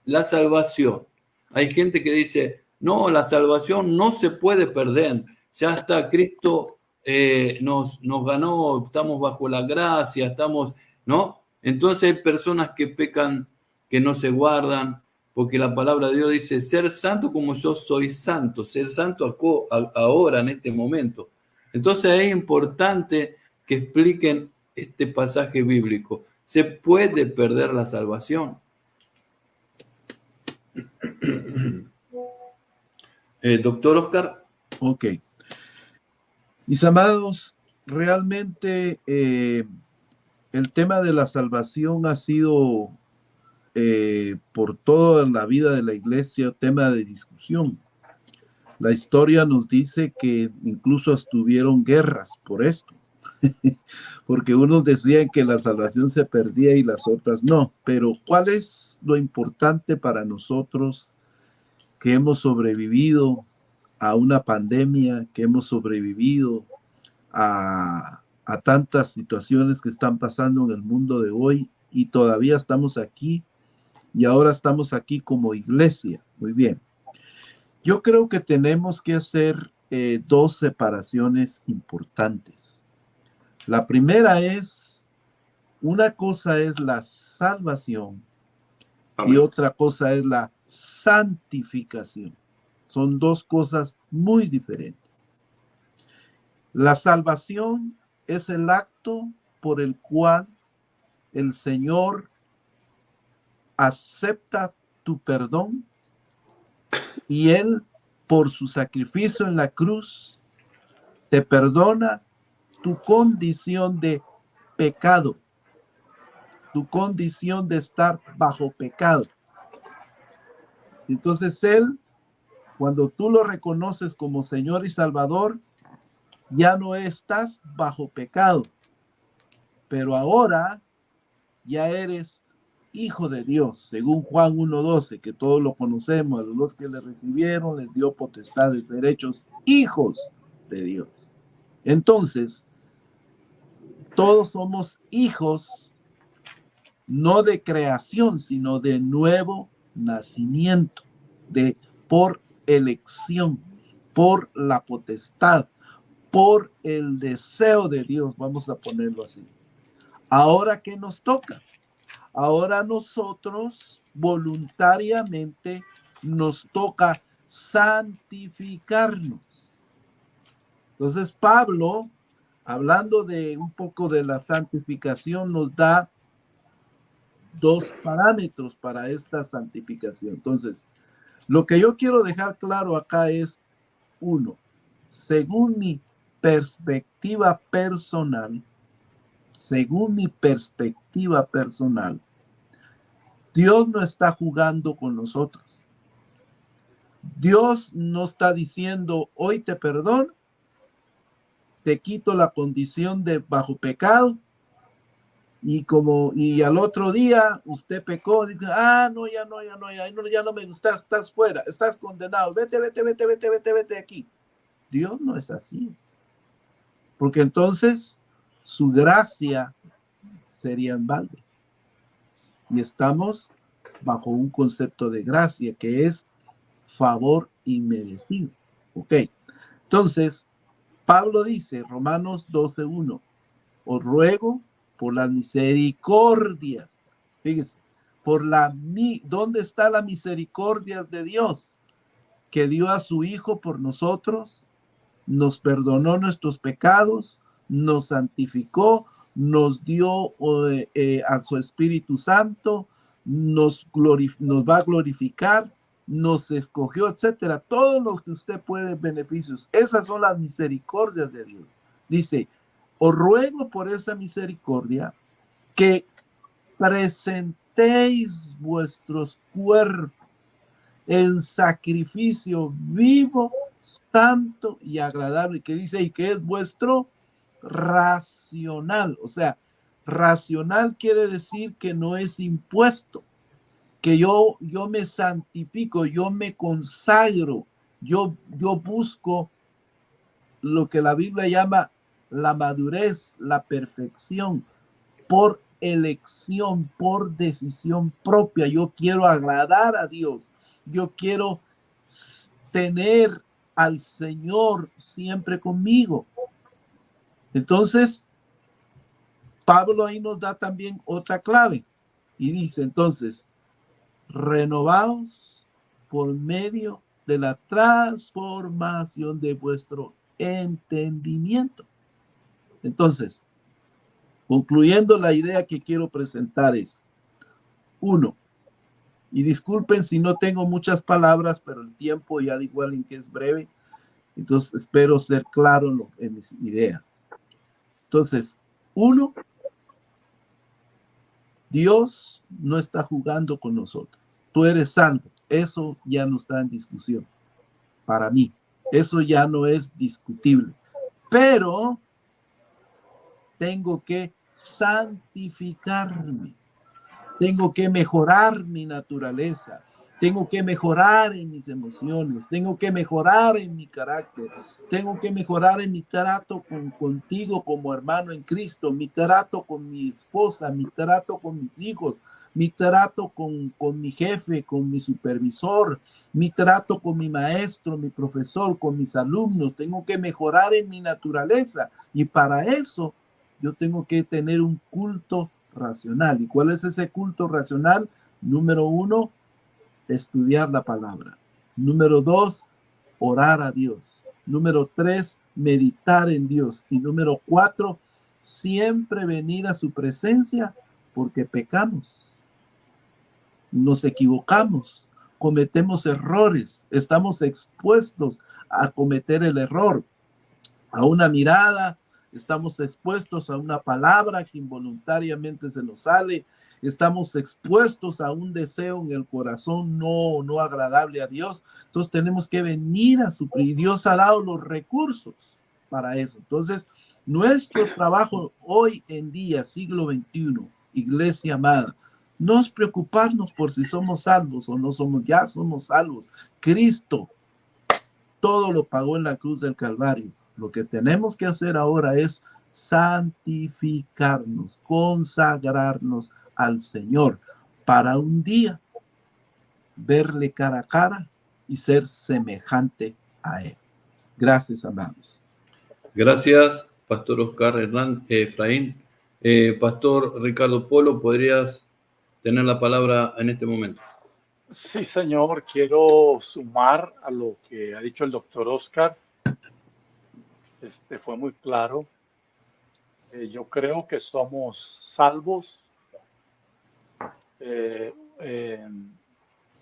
la salvación. Hay gente que dice, no, la salvación no se puede perder. Ya está, Cristo nos ganó, estamos bajo la gracia, estamos, ¿no? Entonces hay personas que pecan, que no se guardan, porque la palabra de Dios dice, ser santo como yo soy santo, ser santo ahora, en este momento. Entonces es importante que expliquen este pasaje bíblico. ¿Se puede perder la salvación? Doctor Oscar. Ok. Mis amados, realmente el tema de la salvación ha sido por toda la vida de la iglesia tema de discusión. La historia nos dice que incluso estuvieron guerras por esto. porque unos decían que la salvación se perdía y las otras no. Pero ¿cuál es lo importante para nosotros que hemos sobrevivido a una pandemia, que hemos sobrevivido a tantas situaciones que están pasando en el mundo de hoy y todavía estamos aquí y ahora estamos aquí como iglesia? Muy bien. Yo creo que tenemos que hacer dos separaciones importantes. La primera es, una cosa es la salvación y otra cosa es la santificación. Son dos cosas muy diferentes. La salvación es el acto por el cual el Señor acepta tu perdón y Él, por su sacrificio en la cruz, te perdona tu condición de pecado, tu condición de estar bajo pecado. Entonces Él, cuando tú lo reconoces como Señor y Salvador, ya no estás bajo pecado, pero ahora ya eres hijo de Dios, según Juan 1:12, que todos lo conocemos. A los que le recibieron les dio potestad de ser hechos hijos de Dios. Entonces, todos somos hijos, no de creación, sino de nuevo nacimiento, por elección, por la potestad, por el deseo de Dios, vamos a ponerlo así. Ahora, ¿qué nos toca? Ahora nosotros voluntariamente nos toca santificarnos. Entonces Pablo, hablando de un poco de la santificación, nos da dos parámetros para esta santificación. Entonces, lo que yo quiero dejar claro acá es, uno, según mi perspectiva personal, Dios no está jugando con nosotros. Dios no está diciendo, hoy te perdono, te quito la condición de bajo pecado, y al otro día usted pecó, dice, ya no me gusta, estás fuera, estás condenado, vete de aquí. Dios no es así, porque entonces su gracia sería en balde. Y estamos bajo un concepto de gracia que es favor inmerecido. Ok, entonces Pablo dice, Romanos 12:1, os ruego por las misericordias. Fíjese, ¿dónde está la misericordia de Dios? Que dio a su Hijo por nosotros, nos perdonó nuestros pecados, nos santificó, nos dio a su Espíritu Santo, nos va a glorificar, nos escogió, etcétera. Todo lo que usted puede, beneficios. Esas son las misericordias de Dios. Dice, os ruego por esa misericordia que presentéis vuestros cuerpos en sacrificio vivo, santo y agradable, que dice, y que es vuestro racional. O sea, racional quiere decir que no es impuesto, que yo me santifico, yo me consagro, yo busco lo que la Biblia llama la madurez, la perfección, por elección, por decisión propia. Yo quiero agradar a Dios, yo quiero tener al Señor siempre conmigo. Entonces, Pablo ahí nos da también otra clave y dice, entonces, renovaos por medio de la transformación de vuestro entendimiento. Entonces, concluyendo, la idea que quiero presentar es, uno, y disculpen si no tengo muchas palabras, pero el tiempo ya igual en que es breve, entonces espero ser claro en mis ideas. Entonces, uno, Dios no está jugando con nosotros. Tú eres salvo. Eso ya no está en discusión. Para mí, eso ya no es discutible. Pero tengo que santificarme. Tengo que mejorar mi naturaleza. Tengo que mejorar en mis emociones. Tengo que mejorar en mi carácter. Tengo que mejorar en mi trato contigo como hermano en Cristo. Mi trato con mi esposa. Mi trato con mis hijos. Mi trato con mi jefe, con mi supervisor. Mi trato con mi maestro, mi profesor, con mis alumnos. Tengo que mejorar en mi naturaleza. Y para eso yo tengo que tener un culto racional. ¿Y cuál es ese culto racional? Número 1, estudiar la palabra. Número 2, orar a Dios. Número 3, meditar en Dios. Y número 4, siempre venir a su presencia porque pecamos, nos equivocamos, cometemos errores, estamos expuestos a cometer el error, a una mirada. Estamos expuestos a una palabra que involuntariamente se nos sale. Estamos expuestos a un deseo en el corazón no agradable a Dios. Entonces tenemos que venir a suplir. Dios ha dado los recursos para eso. Entonces, nuestro trabajo hoy en día, siglo XXI, iglesia amada, no es preocuparnos por si somos salvos o no somos. Ya somos salvos. Cristo todo lo pagó en la cruz del Calvario. Lo que tenemos que hacer ahora es santificarnos, consagrarnos al Señor para un día verle cara a cara y ser semejante a Él. Gracias, amados. Gracias, Pastor Oscar Efraín. Pastor Ricardo Polo, ¿podrías tener la palabra en este momento? Sí, señor. Quiero sumar a lo que ha dicho el doctor Oscar. Fue muy claro. Yo creo que somos salvos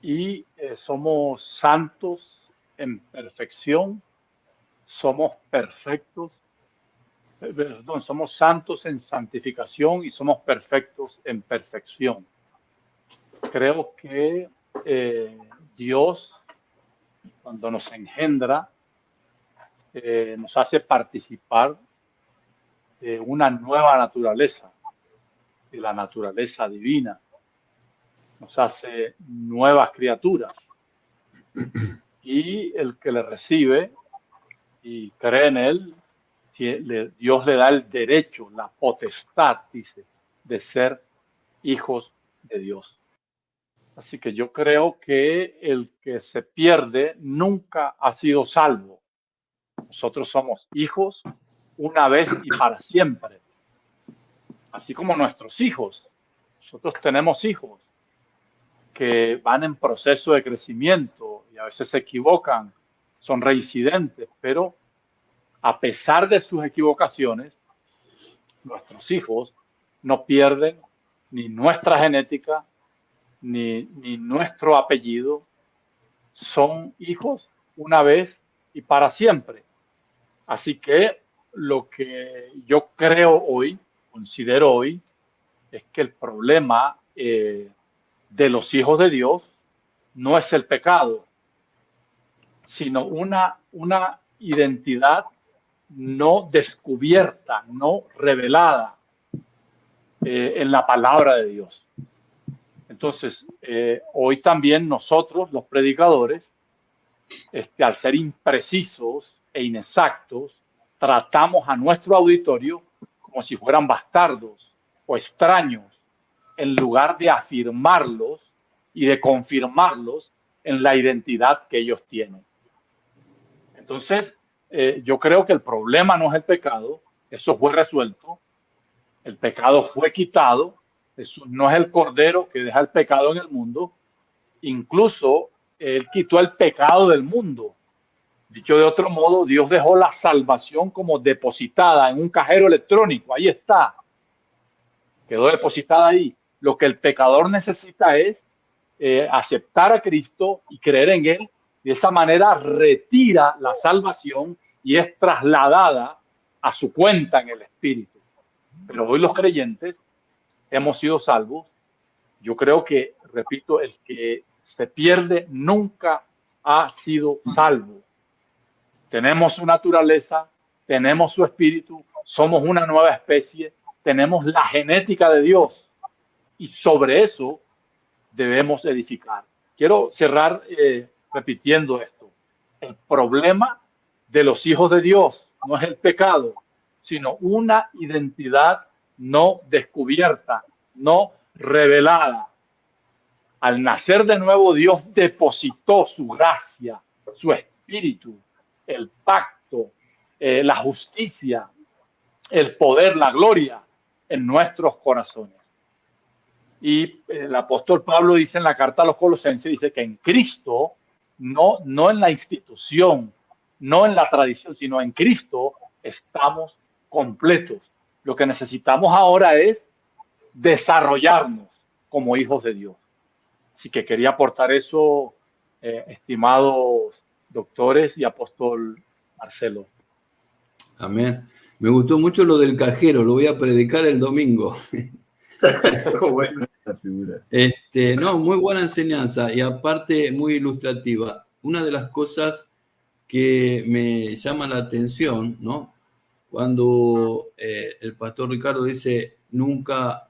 y somos santos en perfección. Somos perfectos. Perdón, somos santos en santificación y somos perfectos en perfección. Creo que Dios, cuando nos engendra, nos hace participar de una nueva naturaleza, de la naturaleza divina. Nos hace nuevas criaturas. Y el que le recibe y cree en él, Dios le da el derecho, la potestad, dice, de ser hijos de Dios. Así que yo creo que el que se pierde nunca ha sido salvo. Nosotros somos hijos una vez y para siempre. Así como nuestros hijos. Nosotros tenemos hijos que van en proceso de crecimiento y a veces se equivocan, son reincidentes, pero a pesar de sus equivocaciones, nuestros hijos no pierden ni nuestra genética, ni nuestro apellido. Son hijos una vez y para siempre. Así que lo que yo creo hoy, considero hoy, es que el problema de los hijos de Dios no es el pecado, sino una identidad no descubierta, no revelada en la palabra de Dios. Entonces, hoy también nosotros, los predicadores, al ser imprecisos e inexactos, tratamos a nuestro auditorio como si fueran bastardos o extraños, en lugar de afirmarlos y de confirmarlos en la identidad que ellos tienen. Entonces, yo creo que el problema no es el pecado, eso fue resuelto, el pecado fue quitado, Jesús no es el cordero que deja el pecado en el mundo, incluso Él quitó el pecado del mundo. Dicho de otro modo, Dios dejó la salvación como depositada en un cajero electrónico, ahí está, quedó depositada ahí. Lo que el pecador necesita es aceptar a Cristo y creer en Él. De esa manera retira la salvación y es trasladada a su cuenta en el Espíritu. Pero hoy los creyentes hemos sido salvos. Yo creo que, repito, el que se pierde nunca ha sido salvo. Tenemos su naturaleza, tenemos su espíritu, somos una nueva especie, tenemos la genética de Dios y sobre eso debemos edificar. Quiero cerrar repitiendo esto. El problema de los hijos de Dios no es el pecado, sino una identidad no descubierta, no revelada. Al nacer de nuevo, Dios depositó su gracia, su espíritu, el pacto, la justicia, el poder, la gloria en nuestros corazones. Y el apóstol Pablo dice en la carta a los Colosenses, dice que en Cristo, no en la institución, no en la tradición, sino en Cristo estamos completos. Lo que necesitamos ahora es desarrollarnos como hijos de Dios. Así que quería aportar eso, estimados doctores y apóstol Marcelo. Amén. Me gustó mucho lo del cajero, lo voy a predicar el domingo. No, muy buena enseñanza y aparte muy ilustrativa. Una de las cosas que me llama la atención, ¿no? Cuando el pastor Ricardo dice nunca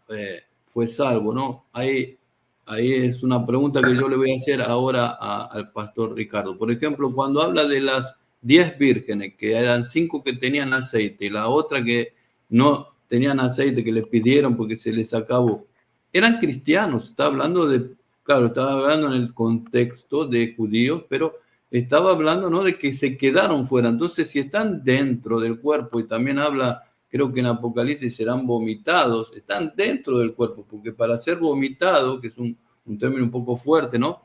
fue salvo, ¿no? Ahí es una pregunta que yo le voy a hacer ahora al pastor Ricardo. Por ejemplo, cuando habla de las 10 vírgenes, que eran 5 que tenían aceite y la otra que no tenían aceite, que les pidieron porque se les acabó, eran cristianos. Está hablando estaba hablando en el contexto de judíos, pero estaba hablando, ¿no?, de que se quedaron fuera. Entonces, si están dentro del cuerpo, y también habla, creo que en Apocalipsis serán vomitados, están dentro del cuerpo, porque para ser vomitado, que es un término un poco fuerte, ¿no?,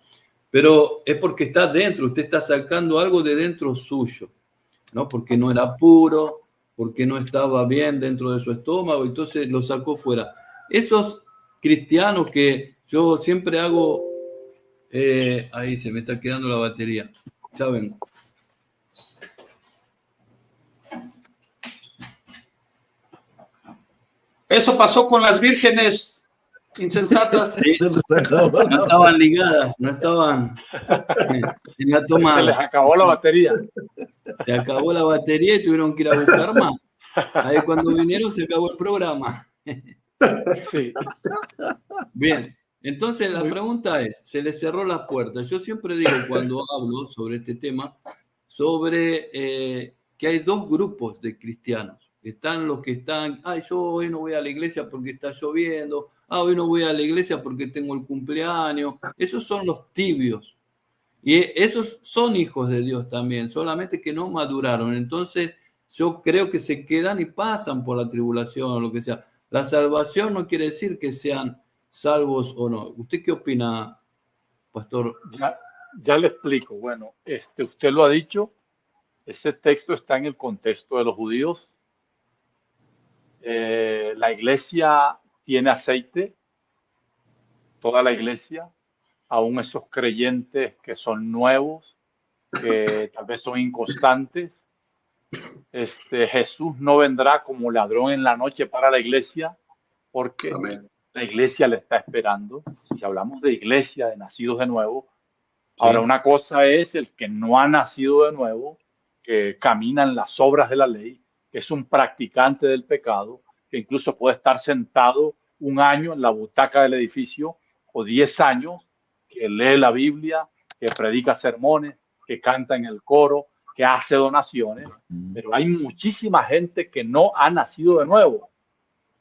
pero es porque está dentro, usted está sacando algo de dentro suyo, ¿no?, porque no era puro, porque no estaba bien dentro de su estómago, entonces lo sacó fuera. Esos cristianos que yo siempre hago, ahí se me está quedando la batería, ya vengo. Eso pasó con las vírgenes insensatas. Sí, no estaban ligadas, no estaban en la tomada. Se les acabó la batería. Se acabó la batería y tuvieron que ir a buscar más. Ahí cuando vinieron se acabó el programa. Sí. Bien, entonces la pregunta es, se les cerró las puertas. Yo siempre digo cuando hablo sobre este tema, sobre que hay 2 grupos de cristianos. Están los que están, yo hoy no voy a la iglesia porque está lloviendo, hoy no voy a la iglesia porque tengo el cumpleaños. Esos son los tibios. Y esos son hijos de Dios también, solamente que no maduraron. Entonces, yo creo que se quedan y pasan por la tribulación o lo que sea. La salvación no quiere decir que sean salvos o no. ¿Usted qué opina, pastor? Ya le explico. Bueno, usted lo ha dicho, ese texto está en el contexto de los judíos. La iglesia tiene aceite, toda la iglesia, aún esos creyentes que son nuevos, que tal vez son inconstantes. Jesús no vendrá como ladrón en la noche para la iglesia, porque Amén. La iglesia le está esperando. Si hablamos de iglesia, de nacidos de nuevo, sí. Ahora una cosa es el que no ha nacido de nuevo, que camina en las obras de la ley, que es un practicante del pecado, que incluso puede estar sentado 1 año en la butaca del edificio o 10 años, que lee la Biblia, que predica sermones, que canta en el coro, que hace donaciones, pero hay muchísima gente que no ha nacido de nuevo.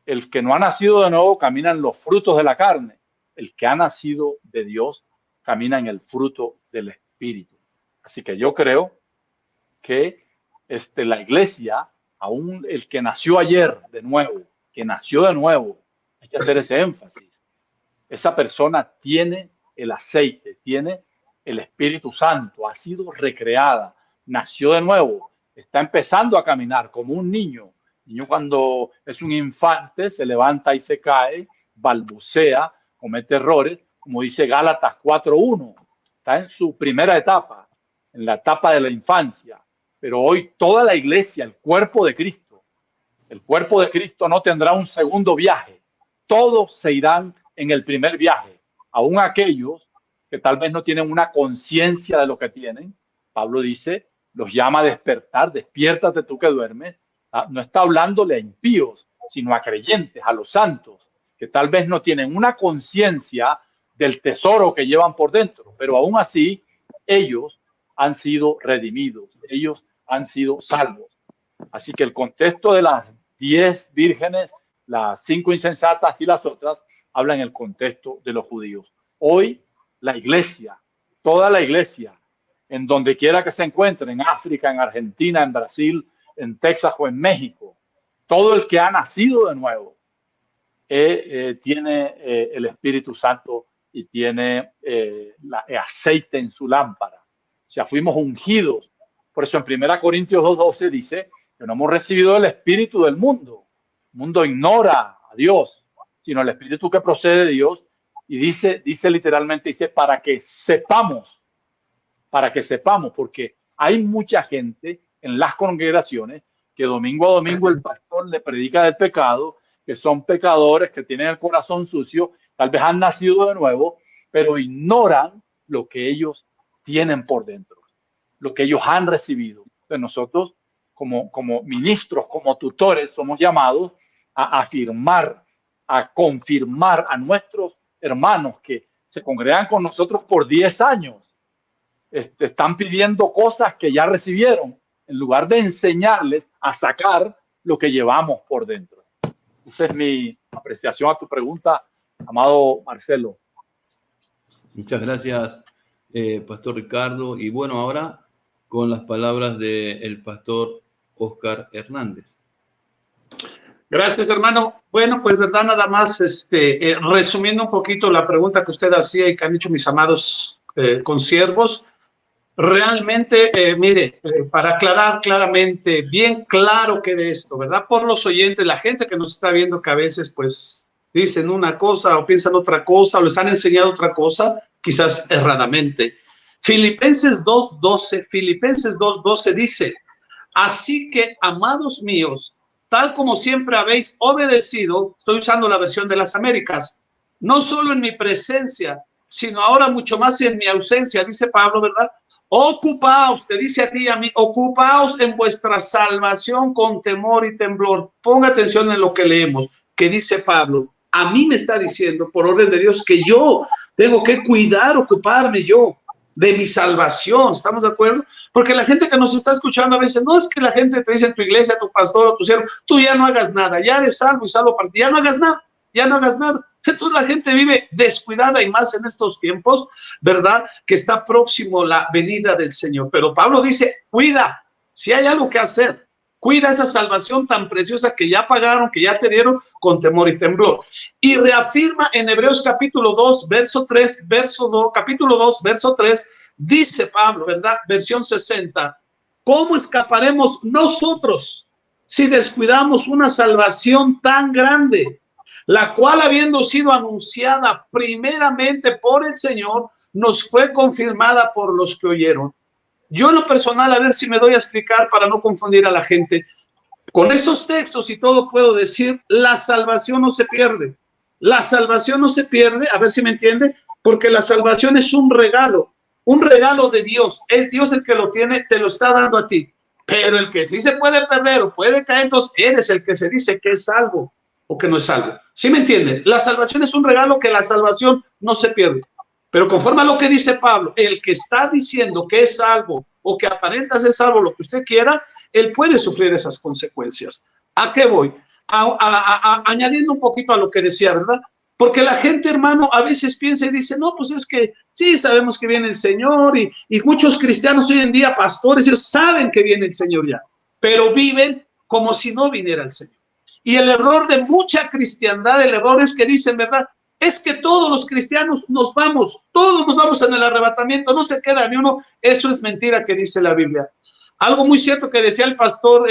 El que no ha nacido de nuevo camina en los frutos de la carne. El que ha nacido de Dios camina en el fruto del Espíritu. Así que yo creo que la iglesia, aún el que nació ayer de nuevo, que nació de nuevo, hay que hacer ese énfasis. Esa persona tiene el aceite, tiene el Espíritu Santo, ha sido recreada, nació de nuevo, está empezando a caminar como un niño. El niño cuando es un infante se levanta y se cae, balbucea, comete errores, como dice Gálatas 4:1. Está en su primera etapa, en la etapa de la infancia. Pero hoy toda la iglesia, el cuerpo de Cristo no tendrá un segundo viaje. Todos se irán en el primer viaje. Aún aquellos que tal vez no tienen una conciencia de lo que tienen. Pablo dice, los llama a despertar, despiértate tú que duermes. No está hablándole a impíos, sino a creyentes, a los santos, que tal vez no tienen una conciencia del tesoro que llevan por dentro, pero aún así ellos han sido redimidos, ellos han sido salvos. Así que el contexto de las 10 vírgenes, las 5 insensatas y las otras, habla en el contexto de los judíos. Hoy la iglesia, toda la iglesia, en donde quiera que se encuentre, en África, en Argentina, en Brasil, en Texas o en México, todo el que ha nacido de nuevo tiene el Espíritu Santo y tiene aceite en su lámpara. O sea, fuimos ungidos. Por eso en 1 Corintios 2:12 dice que no hemos recibido el espíritu del mundo. El mundo ignora a Dios, sino el espíritu que procede de Dios. Y dice literalmente, dice, para que sepamos, porque hay mucha gente en las congregaciones que domingo a domingo el pastor le predica del pecado, que son pecadores, que tienen el corazón sucio, tal vez han nacido de nuevo, pero ignoran lo que ellos tienen por dentro, lo que ellos han recibido. Entonces nosotros, como ministros, como tutores, somos llamados a afirmar, a confirmar a nuestros hermanos que se congregan con nosotros por 10 años. Están pidiendo cosas que ya recibieron, en lugar de enseñarles a sacar lo que llevamos por dentro. Esa es mi apreciación a tu pregunta, amado Marcelo. Muchas gracias, Pastor Ricardo. Y bueno, ahora con las palabras del pastor Óscar Hernández. Gracias, hermano. Bueno, pues verdad, nada más resumiendo un poquito la pregunta que usted hacía y que han dicho mis amados consiervos. Realmente, mire, para aclarar claramente, bien claro que de esto, ¿verdad? Por los oyentes, la gente que nos está viendo que a veces pues dicen una cosa o piensan otra cosa o les han enseñado otra cosa, quizás erradamente. Filipenses 2:12 dice, así que, amados míos, tal como siempre habéis obedecido, estoy usando la versión de las Américas, no solo en mi presencia, sino ahora mucho más en mi ausencia, dice Pablo, ¿verdad? Ocupaos, te dice a ti y a mí, ocupaos en vuestra salvación con temor y temblor. Ponga atención en lo que leemos, que dice Pablo. A mí me está diciendo, por orden de Dios, que yo tengo que cuidar, ocuparme yo de mi salvación. ¿Estamos de acuerdo? Porque la gente que nos está escuchando a veces, no es que la gente te dice en tu iglesia, tu pastor o tu siervo, tú ya no hagas nada, ya eres salvo y salvo para ti, ya no hagas nada, ya no hagas nada. Entonces la gente vive descuidada y más en estos tiempos, ¿verdad? Que está próximo la venida del Señor. Pero Pablo dice, cuida, si hay algo que hacer, cuida esa salvación tan preciosa que ya pagaron, que ya te dieron con temor y temblor. Y reafirma en Hebreos capítulo 2, verso 3, capítulo 2, verso 3, dice Pablo, ¿verdad? Versión 60, ¿cómo escaparemos nosotros si descuidamos una salvación tan grande? La cual, habiendo sido anunciada primeramente por el Señor, nos fue confirmada por los que oyeron. Yo en lo personal, a ver si me doy a explicar para no confundir a la gente. Con estos textos y todo puedo decir, la salvación no se pierde. La salvación no se pierde, a ver si me entiende, porque la salvación es un regalo de Dios. Es Dios el que lo tiene, te lo está dando a ti. Pero el que sí se puede perder o puede caer, entonces eres el que se dice que es salvo o que no es salvo. ¿Sí me entienden? La salvación es un regalo, que la salvación no se pierde. Pero conforme a lo que dice Pablo, el que está diciendo que es salvo o que aparenta ser salvo, lo que usted quiera, él puede sufrir esas consecuencias. ¿A qué voy? Añadiendo un poquito a lo que decía, ¿verdad? Porque la gente, hermano, a veces piensa y dice, no, pues es que sí, sabemos que viene el Señor y muchos cristianos hoy en día, pastores, ellos saben que viene el Señor ya, pero viven como si no viniera el Señor. Y el error de mucha cristiandad, el error es que dicen, ¿verdad? Es que todos los cristianos nos vamos, todos nos vamos en el arrebatamiento, no se queda ni uno. Eso es mentira que dice la Biblia. Algo muy cierto que decía el pastor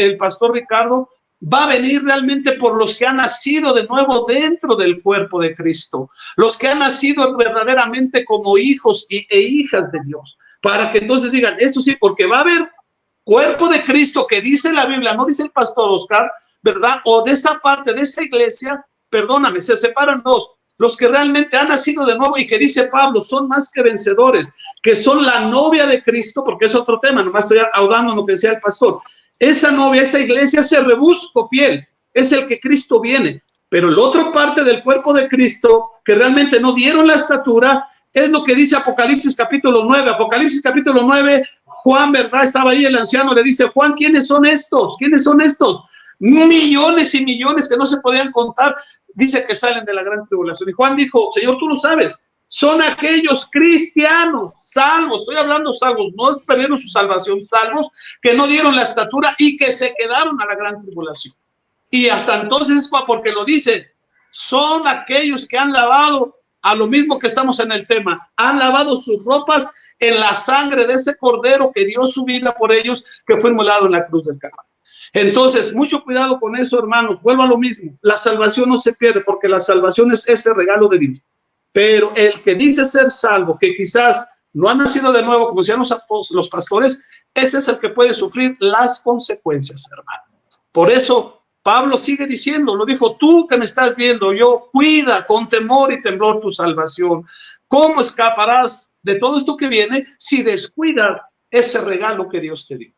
Ricardo, va a venir realmente por los que han nacido de nuevo dentro del cuerpo de Cristo, los que han nacido verdaderamente como hijos e hijas de Dios, para que entonces digan, esto sí, porque va a haber cuerpo de Cristo que dice la Biblia, no dice el pastor Oscar, ¿verdad? O de esa parte de esa iglesia, perdóname, se separan dos, los que realmente han nacido de nuevo y que dice Pablo, son más que vencedores, que son la novia de Cristo, porque es otro tema, nomás estoy ahondando en lo que decía el pastor, esa novia, esa iglesia, ese rebusco fiel, es el que Cristo viene. Pero la otra parte del cuerpo de Cristo, que realmente no dieron la estatura, es lo que dice Apocalipsis capítulo 9. Apocalipsis capítulo 9, Juan, ¿verdad? Estaba ahí el anciano, le dice, Juan, ¿quiénes son estos? ¿Quiénes son estos? Millones y millones que no se podían contar, dice que salen de la gran tribulación. Y Juan dijo, Señor, tú lo sabes, son aquellos cristianos salvos, estoy hablando salvos, no perdieron su salvación, salvos que no dieron la estatura y que se quedaron a la gran tribulación. Y hasta entonces, porque lo dice, son aquellos que han lavado, a lo mismo que estamos en el tema, han lavado sus ropas en la sangre de ese cordero que dio su vida por ellos, que fue inmolado en la cruz del Calvario. Entonces, mucho cuidado con eso, hermanos. Vuelvo a lo mismo. La salvación no se pierde porque la salvación es ese regalo de Dios. Pero el que dice ser salvo, que quizás no ha nacido de nuevo, como decían los pastores, ese es el que puede sufrir las consecuencias, hermano. Por eso, Pablo sigue diciendo, lo dijo, tú que me estás viendo, yo, cuida con temor y temblor tu salvación. ¿Cómo escaparás de todo esto que viene si descuidas ese regalo que Dios te dio?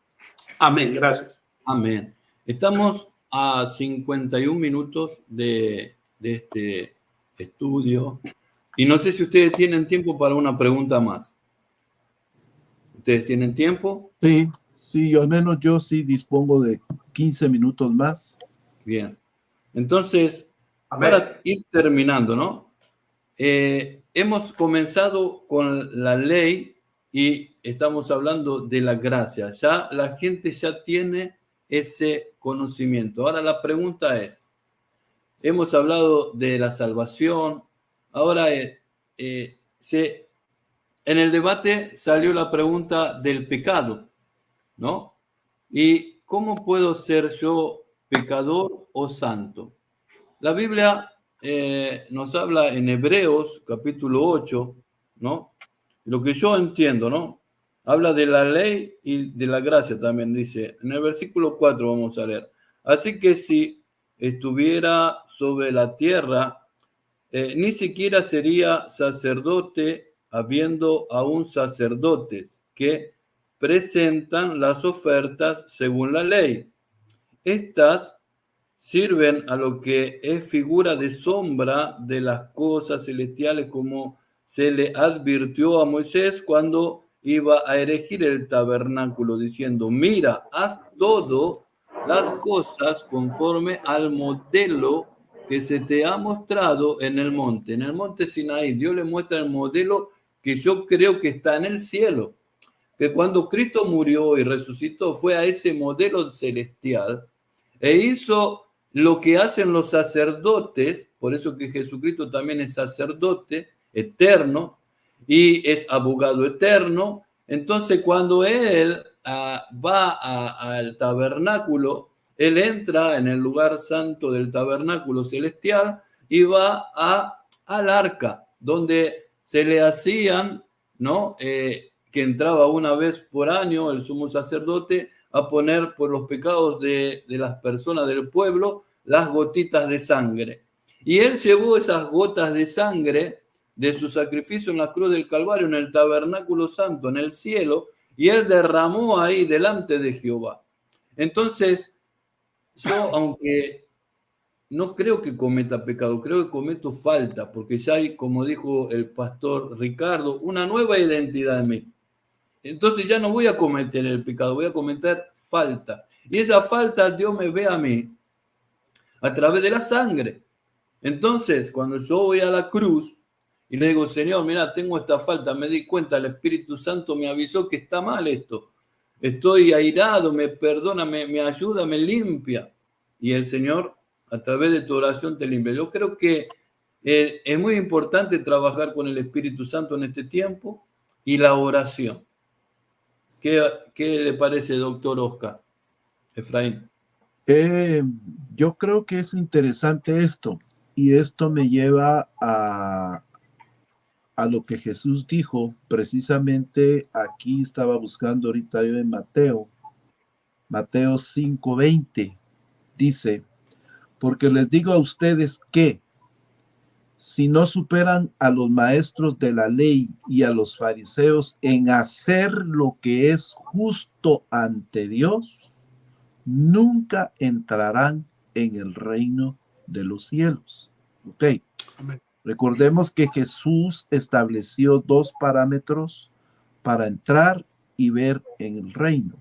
Amén, gracias. Amén. Estamos a 51 minutos de este estudio y no sé si ustedes tienen tiempo para una pregunta más. ¿Ustedes tienen tiempo? Sí, al menos yo sí dispongo de 15 minutos más. Bien. Entonces, para ir terminando, ¿no? Hemos comenzado con la ley y estamos hablando de la gracia. Ya la gente ya tiene ese conocimiento. Ahora la pregunta es, hemos hablado de la salvación, ahora en el debate salió la pregunta del pecado, ¿no? ¿Y cómo puedo ser yo pecador o santo? La Biblia nos habla en Hebreos capítulo 8, ¿no? Lo que yo entiendo, ¿no? Habla de la ley y de la gracia también, dice. En el versículo 4 vamos a leer. Así que si estuviera sobre la tierra, ni siquiera sería sacerdote, habiendo aún sacerdotes que presentan las ofertas según la ley. Estas sirven a lo que es figura de sombra de las cosas celestiales, como se le advirtió a Moisés cuando iba a erigir el tabernáculo, diciendo, mira, haz todo las cosas conforme al modelo que se te ha mostrado en el monte. En el monte Sinaí, Dios le muestra el modelo que yo creo que está en el cielo. Que cuando Cristo murió y resucitó, fue a ese modelo celestial e hizo lo que hacen los sacerdotes, por eso que Jesucristo también es sacerdote eterno y es abogado eterno. Entonces, cuando él va al tabernáculo, él entra en el lugar santo del tabernáculo celestial y va al arca, donde se le hacían, ¿no? Que entraba una vez por año el sumo sacerdote a poner por los pecados de las personas del pueblo las gotitas de sangre. Y él llevó esas gotas de sangre de su sacrificio en la cruz del Calvario, en el tabernáculo santo, en el cielo, y él derramó ahí delante de Jehová. Entonces, yo, aunque no creo que cometa pecado, creo que cometo falta, porque ya hay, como dijo el pastor Ricardo, una nueva identidad en mí. Entonces ya no voy a cometer el pecado, voy a cometer falta. Y esa falta Dios me ve a mí a través de la sangre. Entonces, cuando yo voy a la cruz y le digo, Señor, mira, tengo esta falta, me di cuenta, el Espíritu Santo me avisó que está mal esto. Estoy airado, me perdona, me ayuda, me limpia. Y el Señor, a través de tu oración, te limpia. Yo creo que es muy importante trabajar con el Espíritu Santo en este tiempo y la oración. ¿Qué le parece, doctor Oscar? Efraín. Yo creo que es interesante esto, y esto me lleva a lo que Jesús dijo, precisamente aquí estaba buscando ahorita yo en Mateo 5:20, dice, porque les digo a ustedes que si no superan a los maestros de la ley y a los fariseos en hacer lo que es justo ante Dios, nunca entrarán en el reino de los cielos. Ok. Amén. Recordemos que Jesús estableció 2 parámetros para entrar y ver en el reino.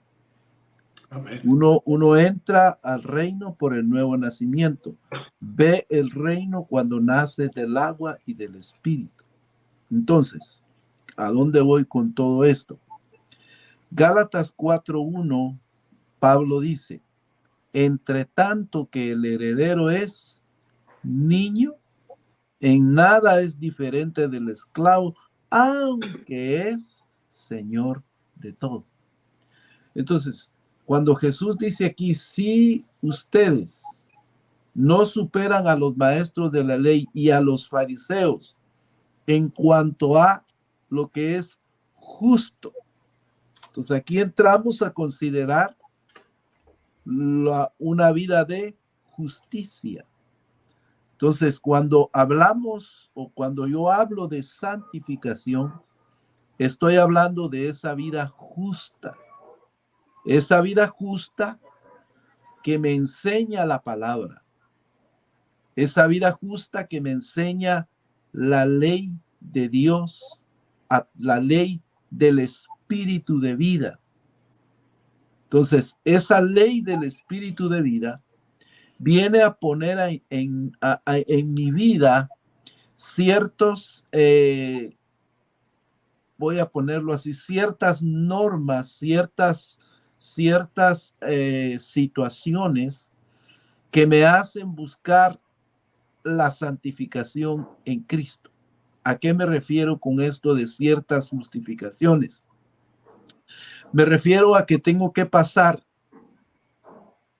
Amén. Uno entra al reino por el nuevo nacimiento. Ve el reino cuando nace del agua y del espíritu. Entonces, ¿a dónde voy con todo esto? Gálatas 4:1, Pablo dice, entre tanto que el heredero es niño, en nada es diferente del esclavo, aunque es señor de todo. Entonces, cuando Jesús dice aquí, si ustedes no superan a los maestros de la ley y a los fariseos en cuanto a lo que es justo, entonces aquí entramos a considerar una vida de justicia. Entonces, cuando hablamos o cuando yo hablo de santificación, estoy hablando de esa vida justa. Esa vida justa que me enseña la palabra. Esa vida justa que me enseña la ley de Dios, la ley del espíritu de vida. Entonces, esa ley del espíritu de vida viene a poner en mi vida ciertos, voy a ponerlo así, ciertas normas, ciertas situaciones que me hacen buscar la santificación en Cristo. ¿A qué me refiero con esto de ciertas justificaciones? Me refiero a que tengo que pasar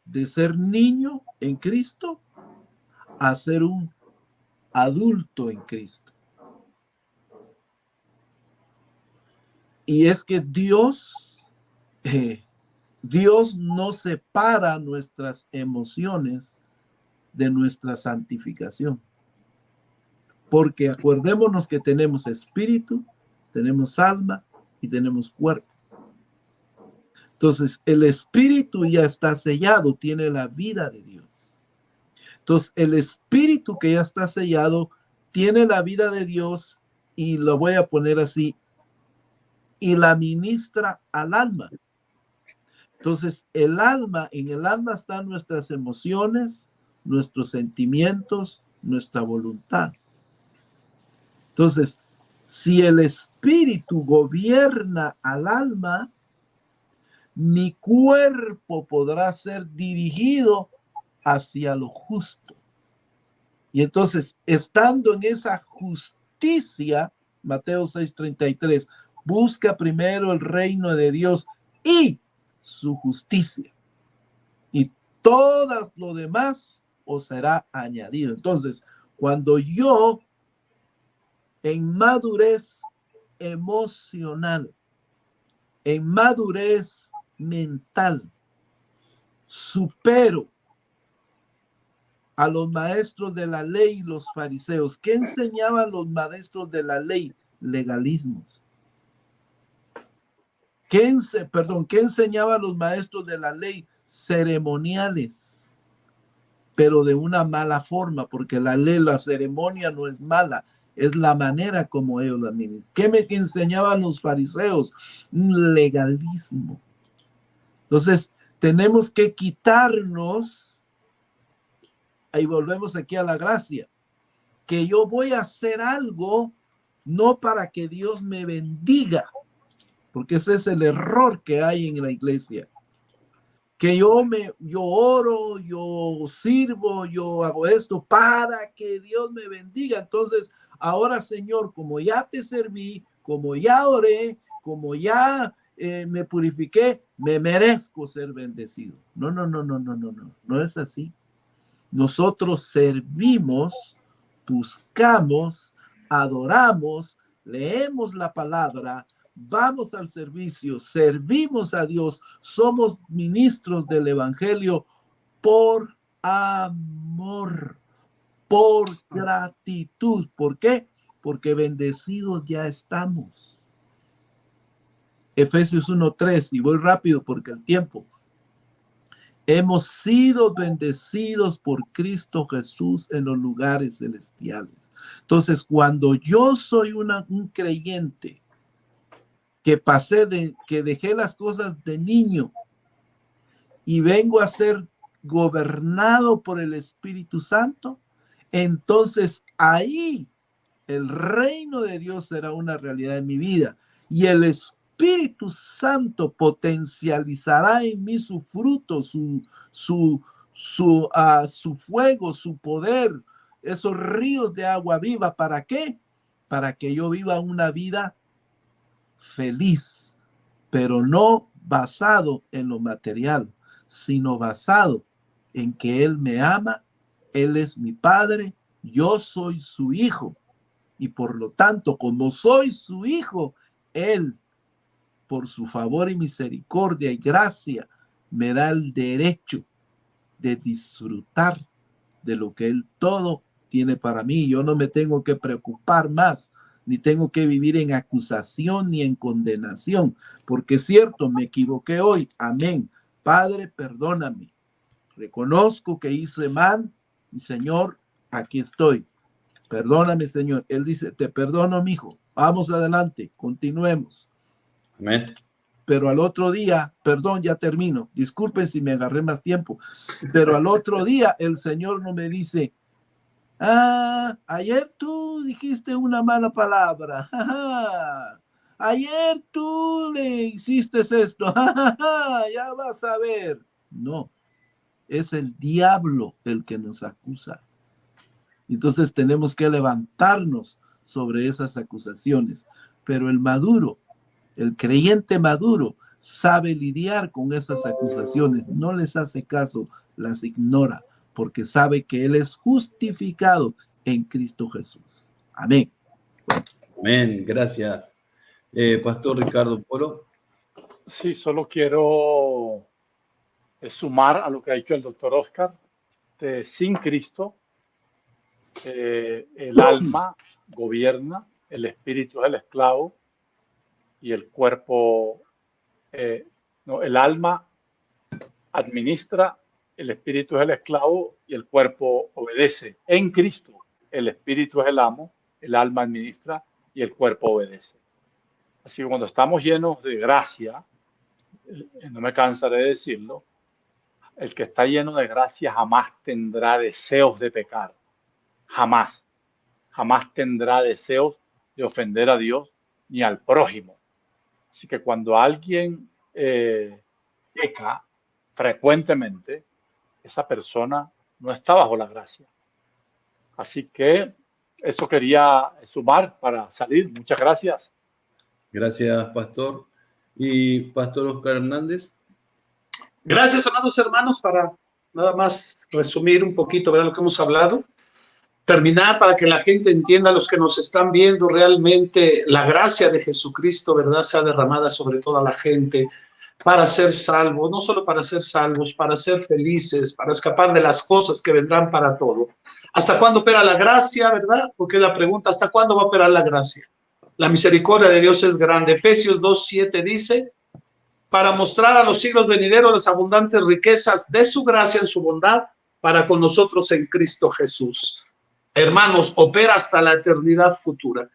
de ser niño en Cristo a ser un adulto en Cristo. Y es que Dios no separa nuestras emociones de nuestra santificación. Porque acordémonos que tenemos espíritu, tenemos alma y tenemos cuerpo. Entonces, el espíritu ya está sellado, tiene la vida de Dios. Entonces, el espíritu que ya está sellado tiene la vida de Dios y lo voy a poner así, y la ministra al alma. Entonces, en el alma están nuestras emociones, nuestros sentimientos, nuestra voluntad. Entonces, si el espíritu gobierna al alma, mi cuerpo podrá ser dirigido hacia lo justo. Y entonces, estando en esa justicia, Mateo 6:33, busca primero el reino de Dios y su justicia, y todo lo demás os será añadido. Entonces, cuando yo en madurez emocional, en madurez mental, supero a los maestros de la ley y los fariseos. ¿Qué enseñaban los maestros de la ley? Legalismos. ¿Qué enseñaban los maestros de la ley? Ceremoniales, pero de una mala forma, porque la ley, la ceremonia no es mala, es la manera como ellos la administran. ¿Qué enseñaban los fariseos? Un legalismo. Entonces, tenemos que quitarnos, ahí volvemos aquí a la gracia, que yo voy a hacer algo no para que Dios me bendiga, porque ese es el error que hay en la iglesia. Que yo oro, yo sirvo, yo hago esto para que Dios me bendiga. Entonces, ahora, Señor, como ya te serví, como ya oré, como ya me purifiqué, me merezco ser bendecido. No es así. Nosotros servimos, buscamos, adoramos, leemos la palabra, vamos al servicio, servimos a Dios, somos ministros del evangelio por amor, por gratitud. ¿Por qué? Porque bendecidos ya estamos. Efesios 1:3, y voy rápido porque el tiempo. Hemos sido bendecidos por Cristo Jesús en los lugares celestiales. Entonces, cuando yo soy un creyente que dejé las cosas de niño y vengo a ser gobernado por el Espíritu Santo, entonces ahí el reino de Dios será una realidad en mi vida y el Espíritu Santo potencializará en mí su fruto, su fuego, su poder, esos ríos de agua viva. ¿Para qué? Para que yo viva una vida feliz, pero no basado en lo material, sino basado en que Él me ama, Él es mi Padre, yo soy su hijo, y por lo tanto, como soy su hijo, Él, por su favor y misericordia y gracia, me da el derecho de disfrutar de lo que Él todo tiene para mí. Yo no me tengo que preocupar más, ni tengo que vivir en acusación ni en condenación, porque es cierto, me equivoqué hoy. Amén. Padre, perdóname. Reconozco que hice mal y Señor, aquí estoy. Perdóname, Señor. Él dice, te perdono, mi hijo. Vamos adelante, continuemos. Amén. Pero al otro día, perdón, ya termino. Disculpen si me agarré más tiempo. Pero al otro día el Señor no me dice, ayer tú dijiste una mala palabra. Ayer tú le hiciste esto. Ya vas a ver. No, es el diablo el que nos acusa. Entonces tenemos que levantarnos sobre esas acusaciones. Pero el maduro, el creyente maduro, sabe lidiar con esas acusaciones. No les hace caso, las ignora, porque sabe que Él es justificado en Cristo Jesús. Amén. Amén, gracias. Pastor Ricardo Polo. Sí, solo quiero sumar a lo que ha dicho el doctor Oscar. Sin Cristo, el alma gobierna, el espíritu es el esclavo y el cuerpo, el alma administra, el espíritu es el esclavo y el cuerpo obedece. En Cristo, el espíritu es el amo, el alma administra y el cuerpo obedece. Así que cuando estamos llenos de gracia, no me cansaré de decirlo, el que está lleno de gracia jamás tendrá deseos de pecar. Jamás. Jamás tendrá deseos de ofender a Dios ni al prójimo. Así que cuando alguien peca frecuentemente, esa persona no está bajo la gracia. Así que eso quería sumar para salir. Muchas gracias. Gracias, Pastor. Y Pastor Oscar Hernández. Gracias, amados hermanos, para nada más resumir un poquito, ¿verdad?, lo que hemos hablado. Terminar para que la gente entienda, los que nos están viendo, realmente la gracia de Jesucristo, ¿verdad?, sea derramada sobre toda la gente para ser salvos, no solo para ser salvos, para ser felices, para escapar de las cosas que vendrán para todo. ¿Hasta cuándo opera la gracia, verdad? Porque es la pregunta, ¿hasta cuándo va a operar la gracia? La misericordia de Dios es grande. Efesios 2:7 dice, para mostrar a los siglos venideros las abundantes riquezas de su gracia en su bondad para con nosotros en Cristo Jesús. Hermanos, opera hasta la eternidad futura.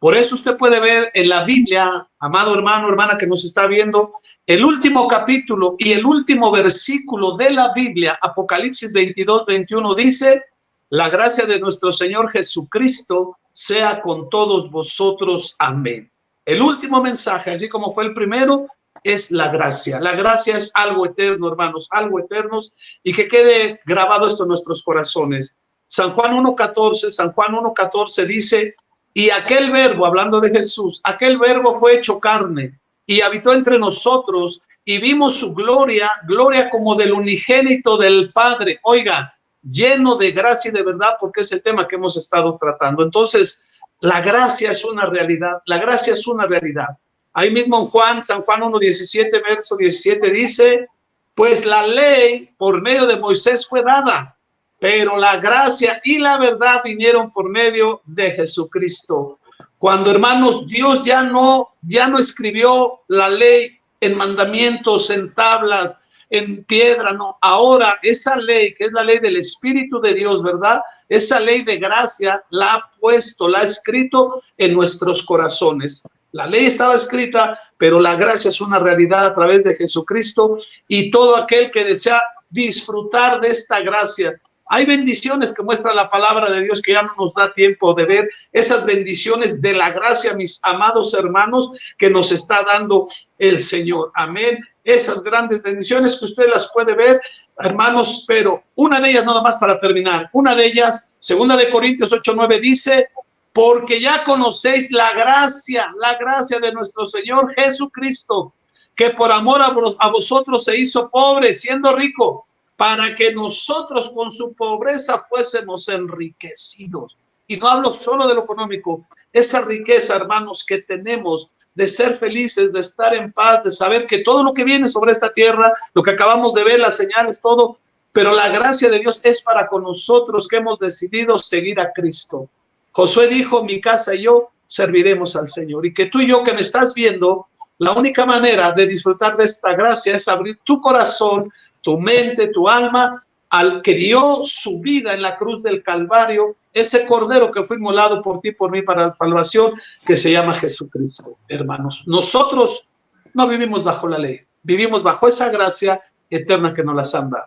Por eso usted puede ver en la Biblia, amado hermano, hermana que nos está viendo, el último capítulo y el último versículo de la Biblia, Apocalipsis 22:21, dice, la gracia de nuestro Señor Jesucristo sea con todos vosotros. Amén. El último mensaje, así como fue el primero, es la gracia. La gracia es algo eterno, hermanos, algo eterno, y que quede grabado esto en nuestros corazones. San Juan 1:14 dice, y aquel verbo, hablando de Jesús, aquel verbo fue hecho carne y habitó entre nosotros y vimos su gloria, gloria como del unigénito del Padre. Oiga, lleno de gracia y de verdad, porque es el tema que hemos estado tratando. Entonces, la gracia es una realidad, la gracia es una realidad. Ahí mismo en San Juan 1:17, verso 17 dice, pues la ley por medio de Moisés fue dada, pero la gracia y la verdad vinieron por medio de Jesucristo. Cuando, hermanos, Dios ya no escribió la ley en mandamientos, en tablas, en piedra, no. Ahora esa ley, que es la ley del Espíritu de Dios, ¿verdad? Esa ley de gracia la ha puesto, la ha escrito en nuestros corazones. La ley estaba escrita, pero la gracia es una realidad a través de Jesucristo, y todo aquel que desea disfrutar de esta gracia. Hay bendiciones que muestra la palabra de Dios que ya no nos da tiempo de ver, esas bendiciones de la gracia, mis amados hermanos, que nos está dando el Señor. Amén. Esas grandes bendiciones que usted las puede ver, hermanos, pero una de ellas, nada más para terminar, una de ellas, 2 Corintios 8:9 dice: porque ya conocéis la gracia de nuestro Señor Jesucristo, que por amor a vosotros se hizo pobre, siendo rico, para que nosotros con su pobreza fuésemos enriquecidos. Y no hablo solo de lo económico, esa riqueza, hermanos, que tenemos de ser felices, de estar en paz, de saber que todo lo que viene sobre esta tierra, lo que acabamos de ver, las señales, todo, pero la gracia de Dios es para con nosotros que hemos decidido seguir a Cristo. Josué dijo: mi casa y yo serviremos al Señor. Y que tú y yo que me estás viendo, la única manera de disfrutar de esta gracia es abrir tu corazón, tu mente, tu alma, al que dio su vida en la cruz del Calvario, ese cordero que fue inmolado por ti, por mí, para la salvación, que se llama Jesucristo. Hermanos, nosotros no vivimos bajo la ley, vivimos bajo esa gracia eterna que nos la han dado.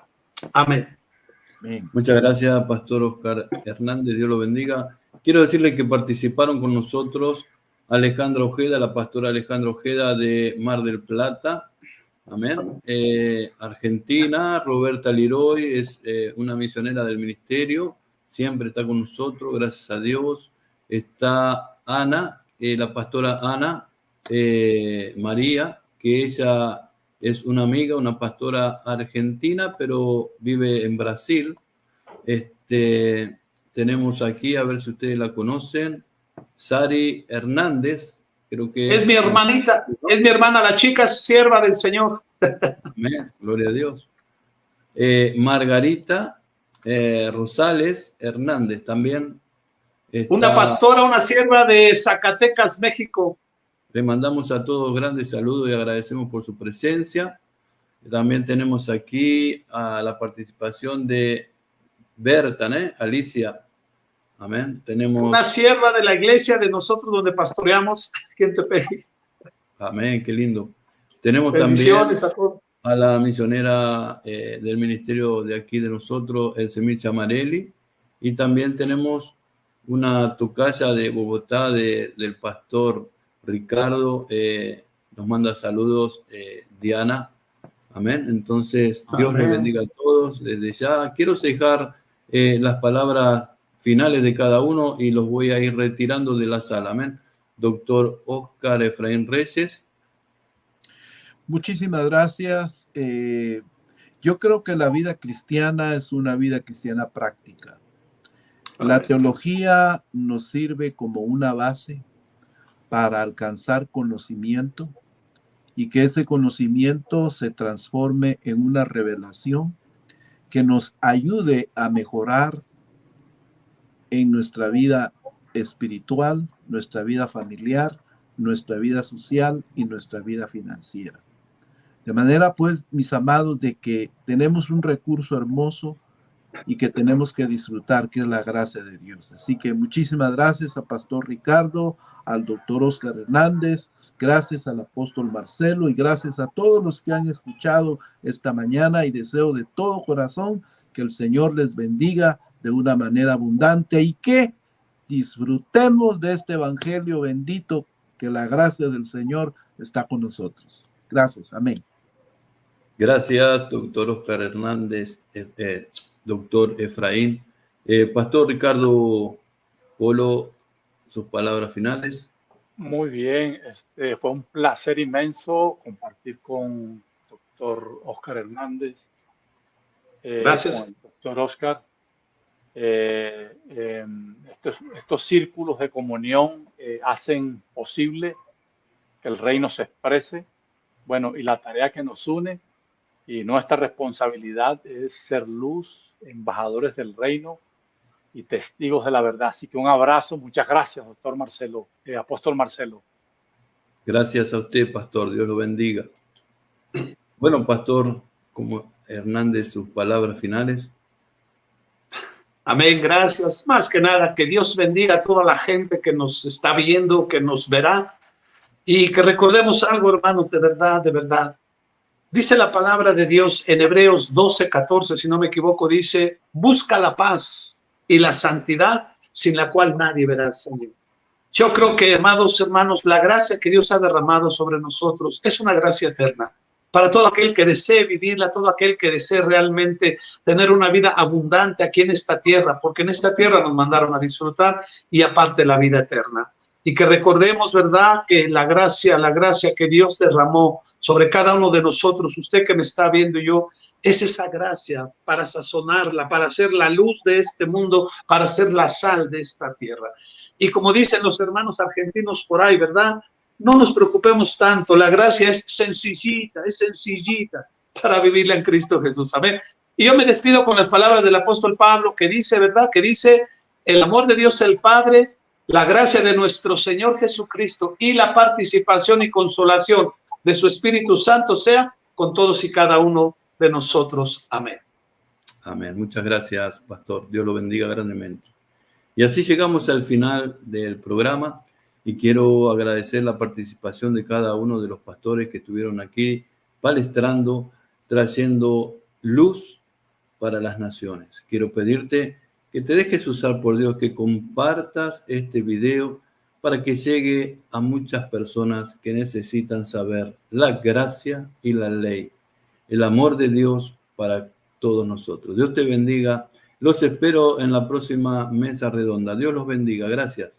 Amén. Muchas gracias, Pastor Oscar Hernández, Dios lo bendiga. Quiero decirle que participaron con nosotros Alejandra Ojeda, la pastora Alejandra Ojeda de Mar del Plata, amén. Argentina, Roberta Liroy es una misionera del ministerio, siempre está con nosotros, gracias a Dios. Está Ana, la pastora Ana María, que ella es una amiga, una pastora argentina, pero vive en Brasil. Tenemos aquí, a ver si ustedes la conocen, Sari Hernández, creo que es mi hermanita, ¿no? Es mi hermana, la chica sierva del Señor. Amén, gloria a Dios. Margarita Rosales Hernández también. Una pastora, una sierva de Zacatecas, México. Le mandamos a todos grandes saludos y agradecemos por su presencia. También tenemos aquí a la participación de Berta, Alicia. Amén. Tenemos una sierva de la iglesia de nosotros donde pastoreamos. ¿Quién te pegue? Amén, qué lindo. Tenemos bendiciones también a la misionera del ministerio de aquí de nosotros, el Semir Chamarelli, y también tenemos una tocaya de Bogotá del pastor Ricardo, nos manda saludos Diana. Amén. Entonces, Dios les bendiga a todos. Desde ya quiero dejar las palabras finales de cada uno y los voy a ir retirando de la sala. Amén. Doctor Oscar Efraín Reyes. Muchísimas gracias. Yo creo que la vida cristiana es una vida cristiana práctica. La teología nos sirve como una base para alcanzar conocimiento y que ese conocimiento se transforme en una revelación que nos ayude a mejorar en nuestra vida espiritual, nuestra vida familiar, nuestra vida social y nuestra vida financiera. De manera, pues, mis amados, de que tenemos un recurso hermoso y que tenemos que disfrutar, que es la gracia de Dios. Así que muchísimas gracias a Pastor Ricardo, al doctor Oscar Hernández, gracias al apóstol Marcelo y gracias a todos los que han escuchado esta mañana, y deseo de todo corazón que el Señor les bendiga de una manera abundante y que disfrutemos de este evangelio bendito, que la gracia del Señor está con nosotros. Gracias, amén. Gracias, doctor Oscar Hernández, doctor Efraín. Pastor Ricardo Polo, sus palabras finales. Muy bien, fue un placer inmenso compartir con doctor Oscar Hernández. Gracias. Con el doctor Oscar. Estos círculos de comunión hacen posible que el reino se exprese. Bueno, y la tarea que nos une y nuestra responsabilidad es ser luz, embajadores del reino y testigos de la verdad. Así que un abrazo, muchas gracias, doctor Marcelo, apóstol Marcelo. Gracias a usted, pastor, Dios lo bendiga. Bueno, pastor, como Hernández, sus palabras finales. Amén, gracias. Más que nada, que Dios bendiga a toda la gente que nos está viendo, que nos verá, y que recordemos algo, hermanos, de verdad, de verdad. Dice la palabra de Dios en Hebreos 12:14, si no me equivoco, dice, busca la paz y la santidad sin la cual nadie verá al Señor. Yo creo que, amados hermanos, la gracia que Dios ha derramado sobre nosotros es una gracia eterna. Para todo aquel que desee vivirla, todo aquel que desee realmente tener una vida abundante aquí en esta tierra, porque en esta tierra nos mandaron a disfrutar y aparte la vida eterna. Y que recordemos, ¿verdad?, que la gracia que Dios derramó sobre cada uno de nosotros, usted que me está viendo y yo, es esa gracia para sazonarla, para hacer la luz de este mundo, para hacer la sal de esta tierra. Y como dicen los hermanos argentinos por ahí, ¿verdad?, no nos preocupemos tanto, la gracia es sencillita para vivirla en Cristo Jesús. Amén. Y yo me despido con las palabras del apóstol Pablo, que dice, ¿verdad?, que dice, el amor de Dios el Padre, la gracia de nuestro Señor Jesucristo y la participación y consolación de su Espíritu Santo sea con todos y cada uno de nosotros. Amén. Amén. Muchas gracias, pastor. Dios lo bendiga grandemente. Y así llegamos al final del programa y quiero agradecer la participación de cada uno de los pastores que estuvieron aquí palestrando, trayendo luz para las naciones. Quiero pedirte que te dejes usar por Dios, que compartas este video para que llegue a muchas personas que necesitan saber la gracia y la ley, el amor de Dios para todos nosotros. Dios te bendiga. Los espero en la próxima mesa redonda. Dios los bendiga. Gracias.